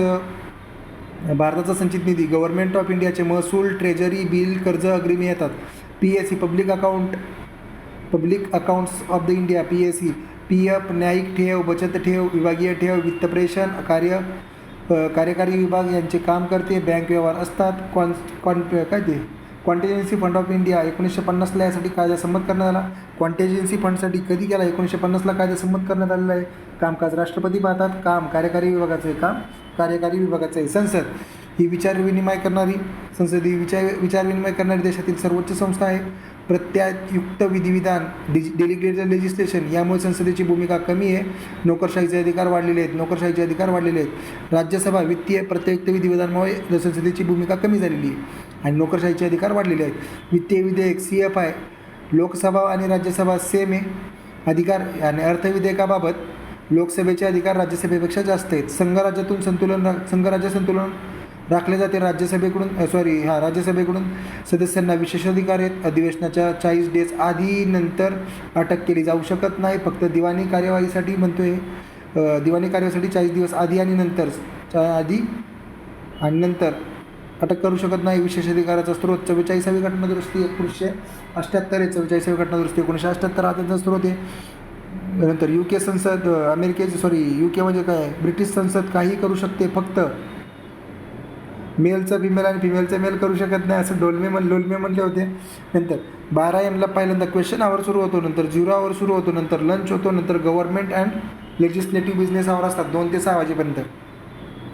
भारताचा संचित निधी. गव्हर्नमेंट ऑफ इंडियाचे महसूल, ट्रेजरी, बिल, कर्ज, अग्रिम येतात. PSE public accounts of the India. PSE PF न्यायिक ठेव, बचत ठेव, विभागीय ठेव, वित्तप्रेषण कार्य कार्यकारी विभाग यांचे काम करते. बँक व्यवहार असतात. काय ते कॉन्टिजेन्सी फंड ऑफ इंडिया 1950ला यासाठी कायदा संमत करण्यात आला. कॉन्टिजेन्सी फंडसाठी कधी केला? 1950ला कायदा संमत करण्यात आलेला आहे. कामकाज राष्ट्रपती पाहतात. काम कार्यकारी विभागाचं आहे. काम कार्यकारी विभागाचं आहे. संसद ही विचारविनिमय करणारी संसदीय विचारविनिमय करणारी देशातील सर्वोच्च संस्था आहे. प्रत्यायुक्त विधिविधान डेलिगेटेड लेजिस्लेशन यामुळे संसदेची भूमिका कमी आहे. नोकरशाहीचे अधिकार वाढलेले आहेत. राज्यसभा वित्तीय प्रत्यायुक्त विधिविधानामुळे संसदेची भूमिका कमी झालेली आहे आणि नोकरशाहीचे अधिकार वाढलेले आहेत. वित्तीय विधेयक CFI लोकसभा आणि राज्यसभा सेम आहे. अधिकार आणि अर्थविधेयकाबाबत लोकसभेचे अधिकार राज्यसभेपेक्षा जास्त आहेत. संघराज्य संतुलन राखले जाते. राज्यसभेकडून सदस्यांना विशेष अधिकार आहेत. अधिवेशनाच्या 40 डेज आधी नंतर अटक केली जाऊ शकत नाही. फक्त दिवाणी कार्यवाहीसाठी 40 दिवस आधी आणि नंतर अटक करू शकत नाही. विशेष अधिकाराचा स्रोत 44वी घटनादुरुस्ती 1978 आहे. 44वी घटनादुरुस्ती 1978 हा त्यांचा स्रोत आहे. नंतर UK म्हणजे काय? ब्रिटिश संसद काही करू शकते, फक्त मेलचं फिमेल आणि फिमेलचं मेल करू शकत नाही, असं लोलमे म्हणले होते. नंतर 12 पहिल्यांदा क्वेश्चन आवर सुरू होतो, नंतर 0 आवर सुरू होतो, नंतर लंच होतो, नंतर गव्हर्नमेंट अँड लेजिस्लेटिव्ह बिझनेस आवर असतात 2 ते 6 वाजेपर्यंत.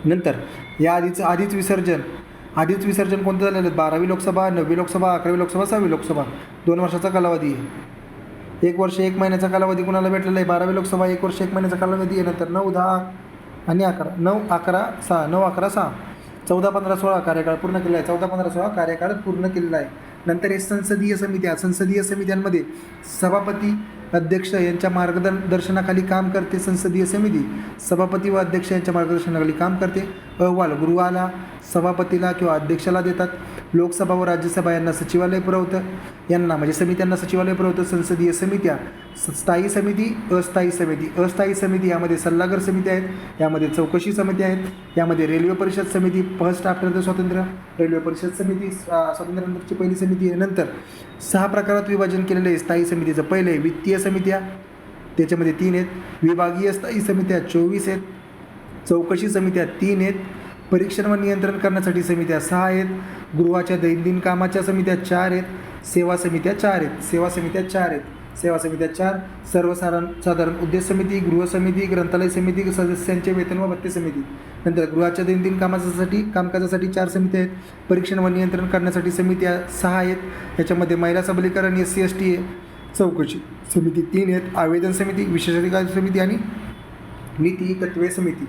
नंतर या आधीच विसर्जन कोणतं झालेलं? 12वी लोकसभा, 9वी लोकसभा, 11वी लोकसभा, 6वी लोकसभा. 2 वर्षाचा कालावधी आहे. 1 वर्ष 1 महिन्याचा कालावधी कुणाला भेटलेला आहे? 12वी लोकसभा 1 वर्ष 1 महिन्याचा कालावधी आहे. नंतर 9, 10 आणि 11, 9, 11, 6, 14, 15, 16 कार्यकाळ पूर्ण केलेला आहे. 14, 15, 16 कार्यकाळ पूर्ण केलेला आहे. नंतर हे संसदीय समित्यांमध्ये सभापती अध्यक्ष यांच्या मार्गदर्शनाखाली काम करते. संसदीय समिती सभापती व अध्यक्ष यांच्या मार्गदर्शनाखाली काम करते. अहवाल गृहाला, सभापतीला किंवा अध्यक्षाला देतात. लोकसभा व राज्यसभा यांना सचिवालय पुरवतं, समित्यांना सचिवालय पुरवतं. संसदीय समित्या स्थायी समिती, अस्थायी समिती यामध्ये सल्लागार समिती आहेत, यामध्ये चौकशी समिती आहेत, यामध्ये रेल्वे परिषद समिती फर्स्ट आफ्टर द स्वातंत्र्य, रेल्वे परिषद समिती स्वातंत्र्यानंतरची पहिली समिती आहे. नंतर 6 प्रकारात विभाजन केलेलं आहे स्थायी समितीचं. पहिले वित्तीय समित्या, त्याच्यामध्ये 3 आहेत. विभागीय स्थायी समित्या 24 आहेत. चौकशी समित्या 3 आहेत. परीक्षण व नियंत्रण करण्यासाठी समित्या 6 आहेत. गृहाच्या दैनंदिन कामाच्या समित्या 4 आहेत. सेवा समित्या 4. सर्वसाधारण उद्देश समिती, गृह समिती, ग्रंथालय समिती, सदस्यांचे वेतन व भत्ते समिती. नंतर गृहाच्या दैनंदिन कामकाजासाठी 4 समित्या आहेत. परीक्षण व नियंत्रण करण्यासाठी समित्या 6 आहेत. याच्यामध्ये महिला सबलीकरण SC/ST आहे. चौकशी समिती 3 आहेत. आवेदन समिती, विशेषाधिकार समिती आणि नीती तत्वे समिती.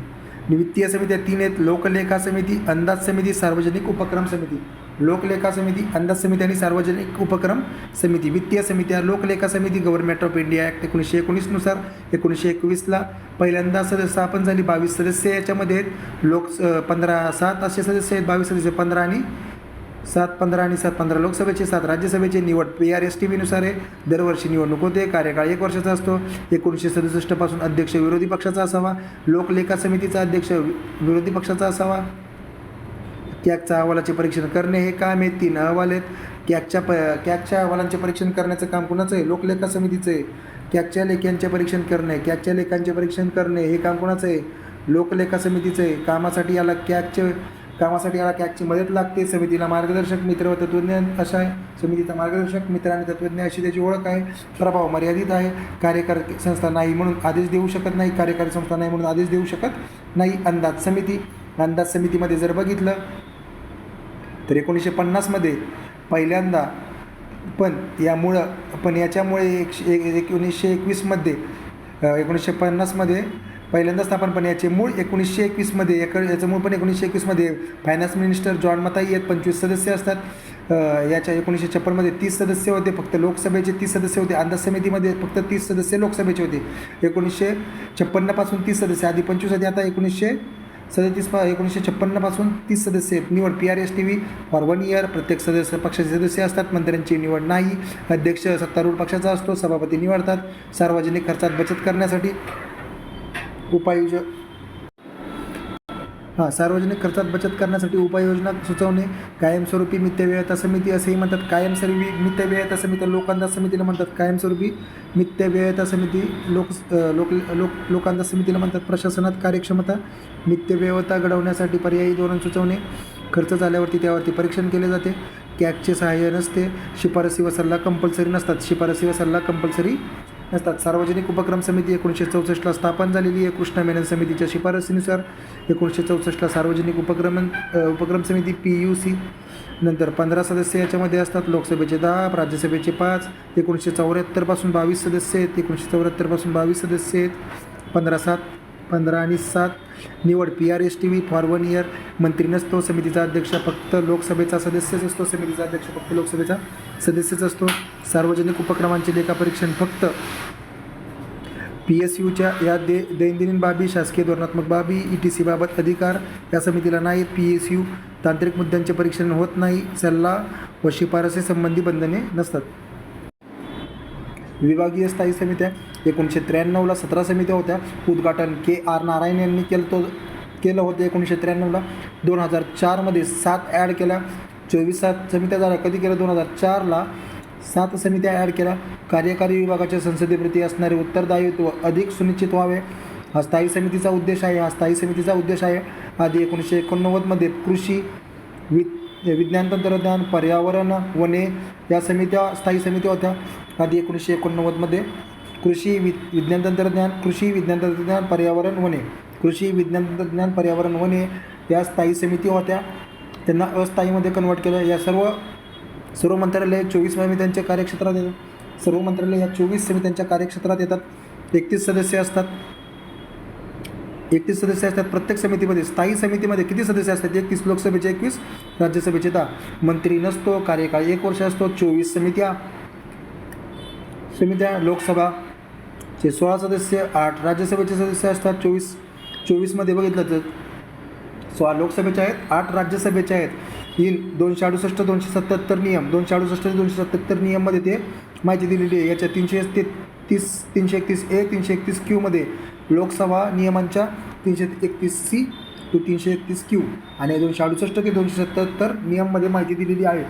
वित्तीय समित्या 3 आहेत. लोकलेखा समिती, अंदाज समिती, सार्वजनिक उपक्रम समिती. लोकलेखा समिती, अंदाज समिती आणि सार्वजनिक उपक्रम समिती. वित्तीय समित्या, लोकलेखा समिती गव्हर्नमेंट ऑफ इंडिया ॲक्ट 1919 नुसार 1921ला पहिल्यांदा स्थापन झाली. 22 सदस्य याच्यामध्ये आहेत. 7 असे सदस्य आहेत. 22 सदस्य 15 आणि 7 लोकसभेचे, 7 राज्यसभेचे. निवड PRSTV नुसार आहे. दरवर्षी निवडणूक होते. कार्यकाळ 1 वर्षाचा असतो. 1967 पासून अध्यक्ष विरोधी पक्षाचा असावा. लोकलेखा समितीचा अध्यक्ष विरोधी पक्षाचा असावा. कॅगच्या अहवालाचे परीक्षण करणे हे काम आहे. 3 अहवाल आहेत. कॅगच्या अहवालांचे परीक्षण करण्याचं काम कुणाचं आहे? लोकलेखा समितीचं आहे. कॅगच्या लेखांचे परीक्षण करणे हे काम कुणाचं आहे? लोकलेखा समितीचं आहे. कामासाठी याला कॅगची मदत लागते. समितीला मार्गदर्शक मित्र व तत्त्वज्ञ असा आहे. समितीचा मार्गदर्शक मित्र आणि तत्त्वज्ञ अशी त्याची ओळख आहे. प्रभाव मर्यादित आहे. कार्यकारी संस्था नाही म्हणून आदेश देऊ शकत नाही. अंदाज समितीमध्ये जर बघितलं तर 1950मध्ये पहिल्यांदा याच्यामुळे 1950मध्ये पहिल्यांदा स्थापन, पण याचे मूळ 1921मध्ये याचं मूळ पण 1921मध्ये फायनान्स मिनिस्टर जॉन मताई आहेत. 25 सदस्य असतात. याच्या 1956मध्ये 30 सदस्य होते. फक्त लोकसभेचे 30 सदस्य होते. अंदाज समितीमध्ये फक्त 30 सदस्य लोकसभेचे होते. 1956 पासून 30 सदस्य, आधी 25 होते, आता 1956 पासून 30 सदस्य आहेत. निवड PRSTV फॉर 1 इयर. प्रत्येक पक्षाचे सदस्य असतात. मंत्र्यांची निवड नाही. अध्यक्ष सत्तारूढ पक्षाचा असतो. सभापती निवडतात. सार्वजनिक खर्चात बचत करण्यासाठी सार्वजनिक खर्चात बचत करण्यासाठी उपाययोजना सुचवणे. कायमस्वरूपी मित्यव्ययता समिती असेही म्हणतात. कायमस्वरूपी मित्यव्ययता समिती लोकांदाज समितीला म्हणतात. कायमस्वरूपी मित्यव्ययता समिती लोकांदाज समितीला म्हणतात. प्रशासनात कार्यक्षमता. मित्यव्ययता घडवण्यासाठी पर्यायी धोरण सुचवणे. खर्च झाल्यावरती त्यावरती परीक्षण केले जाते. कॅगचे सहाय्य नसते. शिफारसी व सल्ला कंपल्सरी नसतात. शिफारसी व सल्ला कंपल्सरी नसतात. सार्वजनिक उपक्रम समिती 1964ला स्थापन झालेली आहे. कृष्णा मेनन समितीच्या शिफारसीनुसार 1964ला सार्वजनिक उपक्रम समिती PUC. नंतर 15 सदस्य याच्यामध्ये असतात. लोकसभेचे 10, राज्यसभेचे 5. 1974 पासून 22 सदस्य आहेत. 1974 पासून 22 सदस्य आहेत. 15 आणि 7 निवड PRSTV फॉर 1 इयर. मंत्री नसतो. समितीचा अध्यक्ष फक्त लोकसभेचा सदस्यच असतो. समितीचा अध्यक्ष फक्त लोकसभेचा सदस्यच असतो. सार्वजनिक उपक्रमांचे लेखापरीक्षण फक्त PSUच्या या दैनंदिन बाबी, शासकीय धोरणात्मक बाबी, ETC बाबत अधिकार या समितीला नाहीत. PSU तांत्रिक मुद्द्यांचे परीक्षण होत नाही. सल्ला व शिफारसी संबंधी बंधने नसतात. विभागीय स्थायी समित्या 1993ला 17 समित्या होत्या. उद्घाटन KR नारायण यांनी केलं होतं 1993ला. 2004मध्ये 7 ॲड केल्या. 24 समित्या झाल्या. कधी केलं? 2004ला 7 समित्या ॲड केल्या. कार्यकारी विभागाच्या संसदेप्रती असणारे उत्तरदायित्व अधिक सुनिश्चित व्हावे हा स्थायी समितीचा उद्देश आहे. आधी 1989मध्ये कृषी, विज्ञान तंत्रज्ञान, पर्यावरण, वने या स्थायी समित्या होत्या. आधी 1989मध्ये कृषी, विज्ञान तंत्रज्ञान, पर्यावरण, वने या स्थायी समिती होत्या. त्यांना अस्थायीमध्ये कन्वर्ट केलं. या सर्व मंत्रालय 24 समित्यांच्या कार्यक्षेत्रात येतात. सर्व मंत्रालय या 24 समित्यांच्या कार्यक्षेत्रात येतात. 31 सदस्य असतात. प्रत्येक समितीमध्ये. स्थायी समितीमध्ये किती सदस्य असतात? 31. लोकसभेचे 21, राज्यसभेचे 10. मंत्री नसतो. कार्यकाळ 1 वर्ष असतो. 24 समित्या. लोकसभाचे 16 सदस्य, 8 राज्यसभेचे सदस्य असतात. 24मध्ये बघितलं तर 16 लोकसभेचे आहेत, 8 राज्यसभेचे आहेत. 268 277 नियम, 268 277 नियममध्ये ते माहिती दिलेली आहे. याच्या 331A 331Q मध्ये लोकसभा नियमांच्या 331C to 331Q आणि 268 ते 277 नियममध्ये माहिती दिलेली आहे.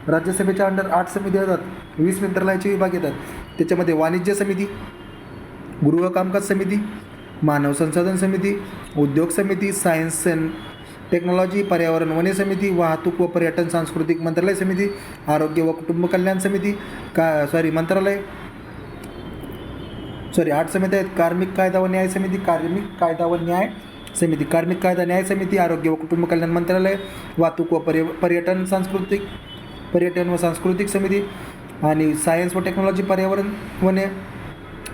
राज्यसभेच्या अंडर 8 समित्या येतात. 20 मंत्रालयाचे विभाग येतात. त्याच्यामध्ये वाणिज्य समिती, गृह कामकाज समिती, मानव संसाधन समिती, उद्योग समिती, सायन्स अँड टेक्नॉलॉजी, पर्यावरण वने समिती, वाहतूक व पर्यटन सांस्कृतिक मंत्रालय समिती, आरोग्य व कुटुंब कल्याण समिती, 8 समित्या आहेत. कार्मिक कायदा व न्याय समिती, आरोग्य व कुटुंब कल्याण मंत्रालय, वाहतूक व पर्यटन व सांस्कृतिक समिती आणि सायन्स व टेक्नॉलॉजी, पर्यावरण वने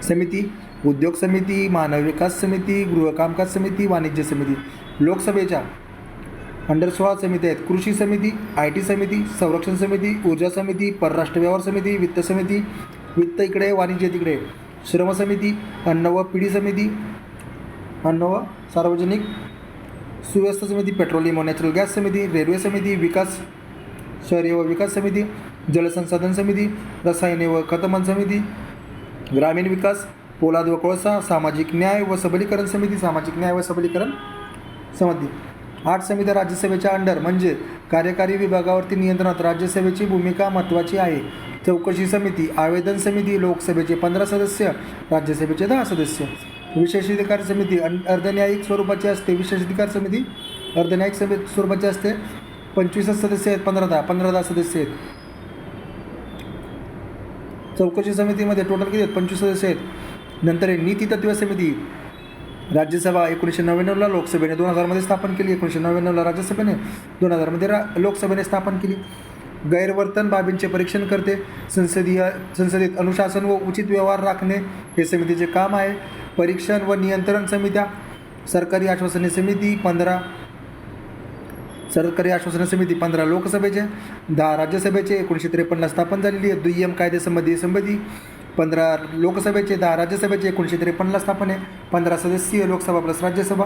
समिती, उद्योग समिती, मानव विकास समिती, गृह कामकाज समिती, वाणिज्य समिती. लोकसभेच्या अंडर 16 समित्या आहेत. कृषी समिती, IT समिती, संरक्षण समिती, ऊर्जा समिती, परराष्ट्र व्यवहार समिती, वित्त समिती, वित्त इकडे, वाणिज्य तिकडे, श्रम समिती, अन्न व पिढी समिती, अन्न व सार्वजनिक सुव्यवस्था समिती, पेट्रोलियम व नॅचरल गॅस समिती, रेल्वे समिती, शहरी व विकास समिती, जलसंसाधन समिती, रसायने व खतमन समिती, ग्रामीण विकास, पोलाद व कोळसा, सामाजिक न्याय व सबलीकरण समिती, 8 समित्या राज्यसभेच्या अंडर म्हणजे कार्यकारी विभागावरती नियंत्रणात. राज्यसभेची भूमिका महत्त्वाची आहे. चौकशी समिती, आवेदन समिती, लोकसभेचे 15 सदस्य, राज्यसभेचे 10 सदस्य. विशेषाधिकार समिती अर्धन्यायिक स्वरूपाची असते. विशेषाधिकार समिती अर्धन्यायिक स्वरूपाची असते. 25 सदस्य आहेत. 15 सदस्य आहेत. चौकशी समितीमध्ये टोटल किती आहेत? 25 सदस्य आहेत. नंतर नीती तत्व समिती, राज्यसभा 1999ला लोकसभेने 2000मध्ये स्थापन केली. 1999ला राज्यसभेने, 2000मध्ये लोकसभेने स्थापन केली. गैरवर्तन बाबींचे परीक्षण करते. संसदेत अनुशासन व उचित व्यवहार राखणे हे समितीचे काम आहे. परीक्षण व नियंत्रण समित्या, सरकारी आश्वासने समिती 15 लोकसभेचे, 10 राज्यसभेचे. 1953ला स्थापन झालेली आहे. दुय्यम कायदेसंबंधी समिती 15 लोकसभेचे, 10 राज्यसभेचे. 1953ला स्थापन आहे. 15 सदस्यीय लोकसभा प्लस राज्यसभा.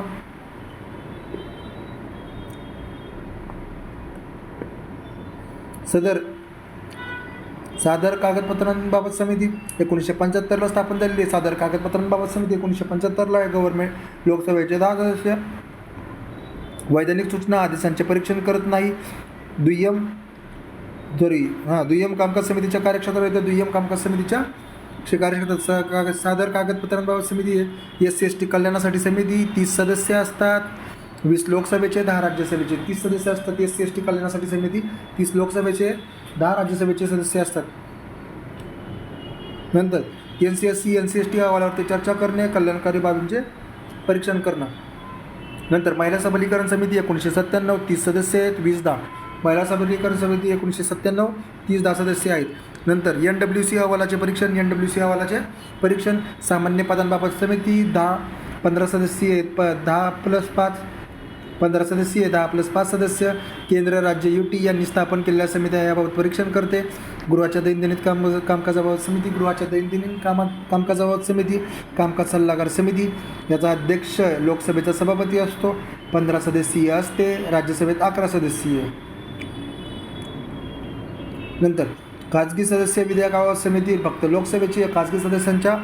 सादर कागदपत्रांबाबत समिती 1975ला स्थापन झालेली आहे. सादर कागदपत्रांबाबत समिती 1975ला आहे. गव्हर्नमेंट लोकसभेचे 10 सदस्य, वैधानिक सूचना आदेशांचे परीक्षण करत नाही. दुय्यम कामकाज समितीच्या कार्यक्षेत्रात येतं. दुय्यम कामकाज समितीच्या कार्यक्षेत्रात सादर कागदपत्रांबाबत समिती आहे. SC/ST कल्याणासाठी समिती 30 सदस्य असतात. 20 लोकसभेचे 10 राज्यसभेचे 30 सदस्य असतात. SC/ST कल्याणासाठी समिती 30 लोकसभेचे 10 राज्यसभेचे सदस्य असतात. नंतर NCST अहवालावरती चर्चा करणे, कल्याणकारी बाबींचे परीक्षण करणं. नंतर महिला सबलीकरण समिती 1997 30 सदस्य आहेत. 20-10 महिला सबलीकरण समिती 1997 30-10 सदस्य आहेत. नंतर NWC अहवालाचे परीक्षण. NWC अहवालाचे परीक्षण सामान्य पदांबाबत समिती 15 सदस्य आहेत. 10+5 15 सदस्य 10+5 सदस्य केंद्र राज्य UT यांनी स्थापन केलेल्या समित्या याबाबत परीक्षण करते. गृहाच्या दैनंदिन कामकाजाबाबत समिती. गृहाच्या दैनंदिन कामकाजाबाबत समिती. कामकाज सल्लागार समिती याचा अध्यक्ष लोकसभेचा सभापती असतो. 15 सदस्यीय असते. राज्यसभेत 11 सदस्यीय. नंतर खाजगी सदस्य विधेयकाबाबत समिती फक्त लोकसभेची. खाजगी सदस्यांच्या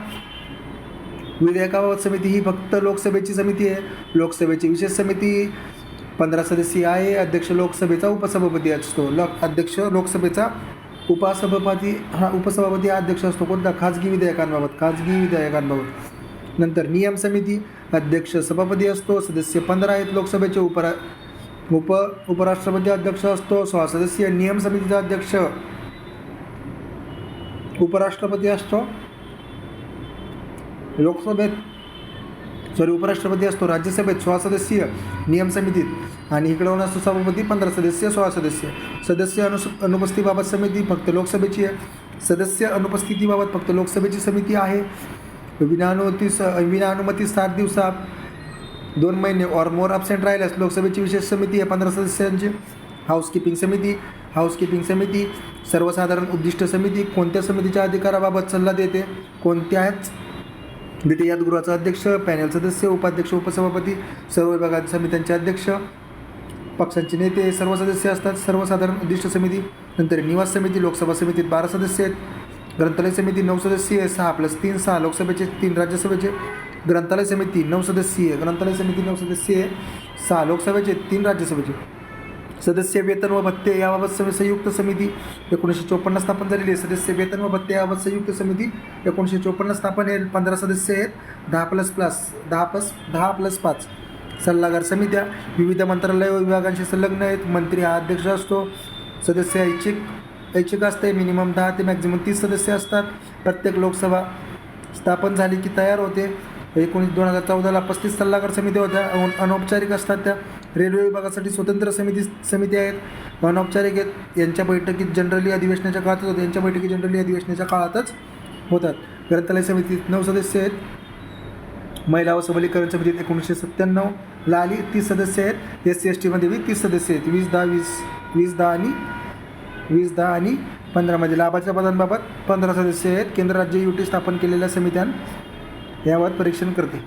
विधेयकाबाबत समिती ही फक्त लोकसभेची समिती आहे. लोकसभेची विशेष समिती 15 सदस्यीय आहे. अध्यक्ष लोकसभेचा उपसभापती असतो. अध्यक्ष लोकसभेचा उपसभापती हा अध्यक्ष असतो. कोणता? खाजगी विधेयकांबाबत. नंतर नियम समिती अध्यक्ष सभापती असतो. सदस्य 15 आहेत. लोकसभेचे उपराष्ट्रपती अध्यक्ष असतो. 16 सदस्यीय. नियम समितीचा अध्यक्ष उपराष्ट्रपती असतो. उपराष्ट्रपती असतो. राज्यसभेत 16 सदस्यीय नियम समितीत आणि इकडे असतो सभापती 15 सदस्य 16 सदस्य. सदस्य अनुपस्थितीबाबत समिती फक्त लोकसभेची आहे. सदस्य अनुपस्थितीबाबत फक्त लोकसभेची समिती आहे. विनाअनुमती 7 दिवसात 2 महिने ऑर मोर अब्सेंट राहिल्यास लोकसभेची विशेष समिती आहे 15 सदस्यांची. हाऊसकीपिंग समिती सर्वसाधारण उद्दिष्ट समिती कोणत्या समितीच्या अधिकाराबाबत सल्ला देते? कोणत्याच देते. यात गृहाचा अध्यक्ष, पॅनल सदस्य, उपाध्यक्ष, उपसभापती, सर्व विभागाच्या समित्यांचे अध्यक्ष, पक्षांचे नेते सर्व सदस्य असतात. सर्वसाधारण उद्दिष्ट समिती. नंतर निवास समिती लोकसभा समितीत 12 सदस्य आहेत. ग्रंथालय समिती 9 सदस्यीय 6+3 6 लोकसभेचे 3 राज्यसभेचे. ग्रंथालय समिती 9 सदस्यीय 6 लोकसभेचे 3 राज्यसभेचे. सदस्य वेतन व भत्ते याबाबत संयुक्त समिती 1954 स्थापन झालेली आहे. सदस्य वेतन व भत्ते याबाबत संयुक्त समिती 1954 स्थापन आहे. 15 सदस्य आहेत. 10+5 सल्लागार समित्या विविध मंत्रालय व विभागांशी संलग्न आहेत. मंत्री हा अध्यक्ष असतो. सदस्य ऐच्छिक असते. मिनिमम 10 ते मॅक्झिमम 30 सदस्य असतात. प्रत्येक लोकसभा स्थापन झाली की तयार होते. 2014ला 35 सल्लागार समित्या होत्या. अनौपचारिक असतात त्या. रेल्वे विभागासाठी स्वतंत्र समिती आहेत. अनौपचारिक आहेत. यांच्या बैठकीत जनरली अधिवेशनाच्या काळातच होतात. ग्रंथालय समितीत 9 सदस्य आहेत. महिला व सबलीकरण समितीत 1997ला आली 30 सदस्य आहेत. SC/ST मध्ये 30 सदस्य आहेत. 20-10 आणि 15मध्ये लाभाच्या पदांबाबत 15 सदस्य आहेत. केंद्र राज्य UT स्थापन केलेल्या समित्यां यावर परीक्षण करते.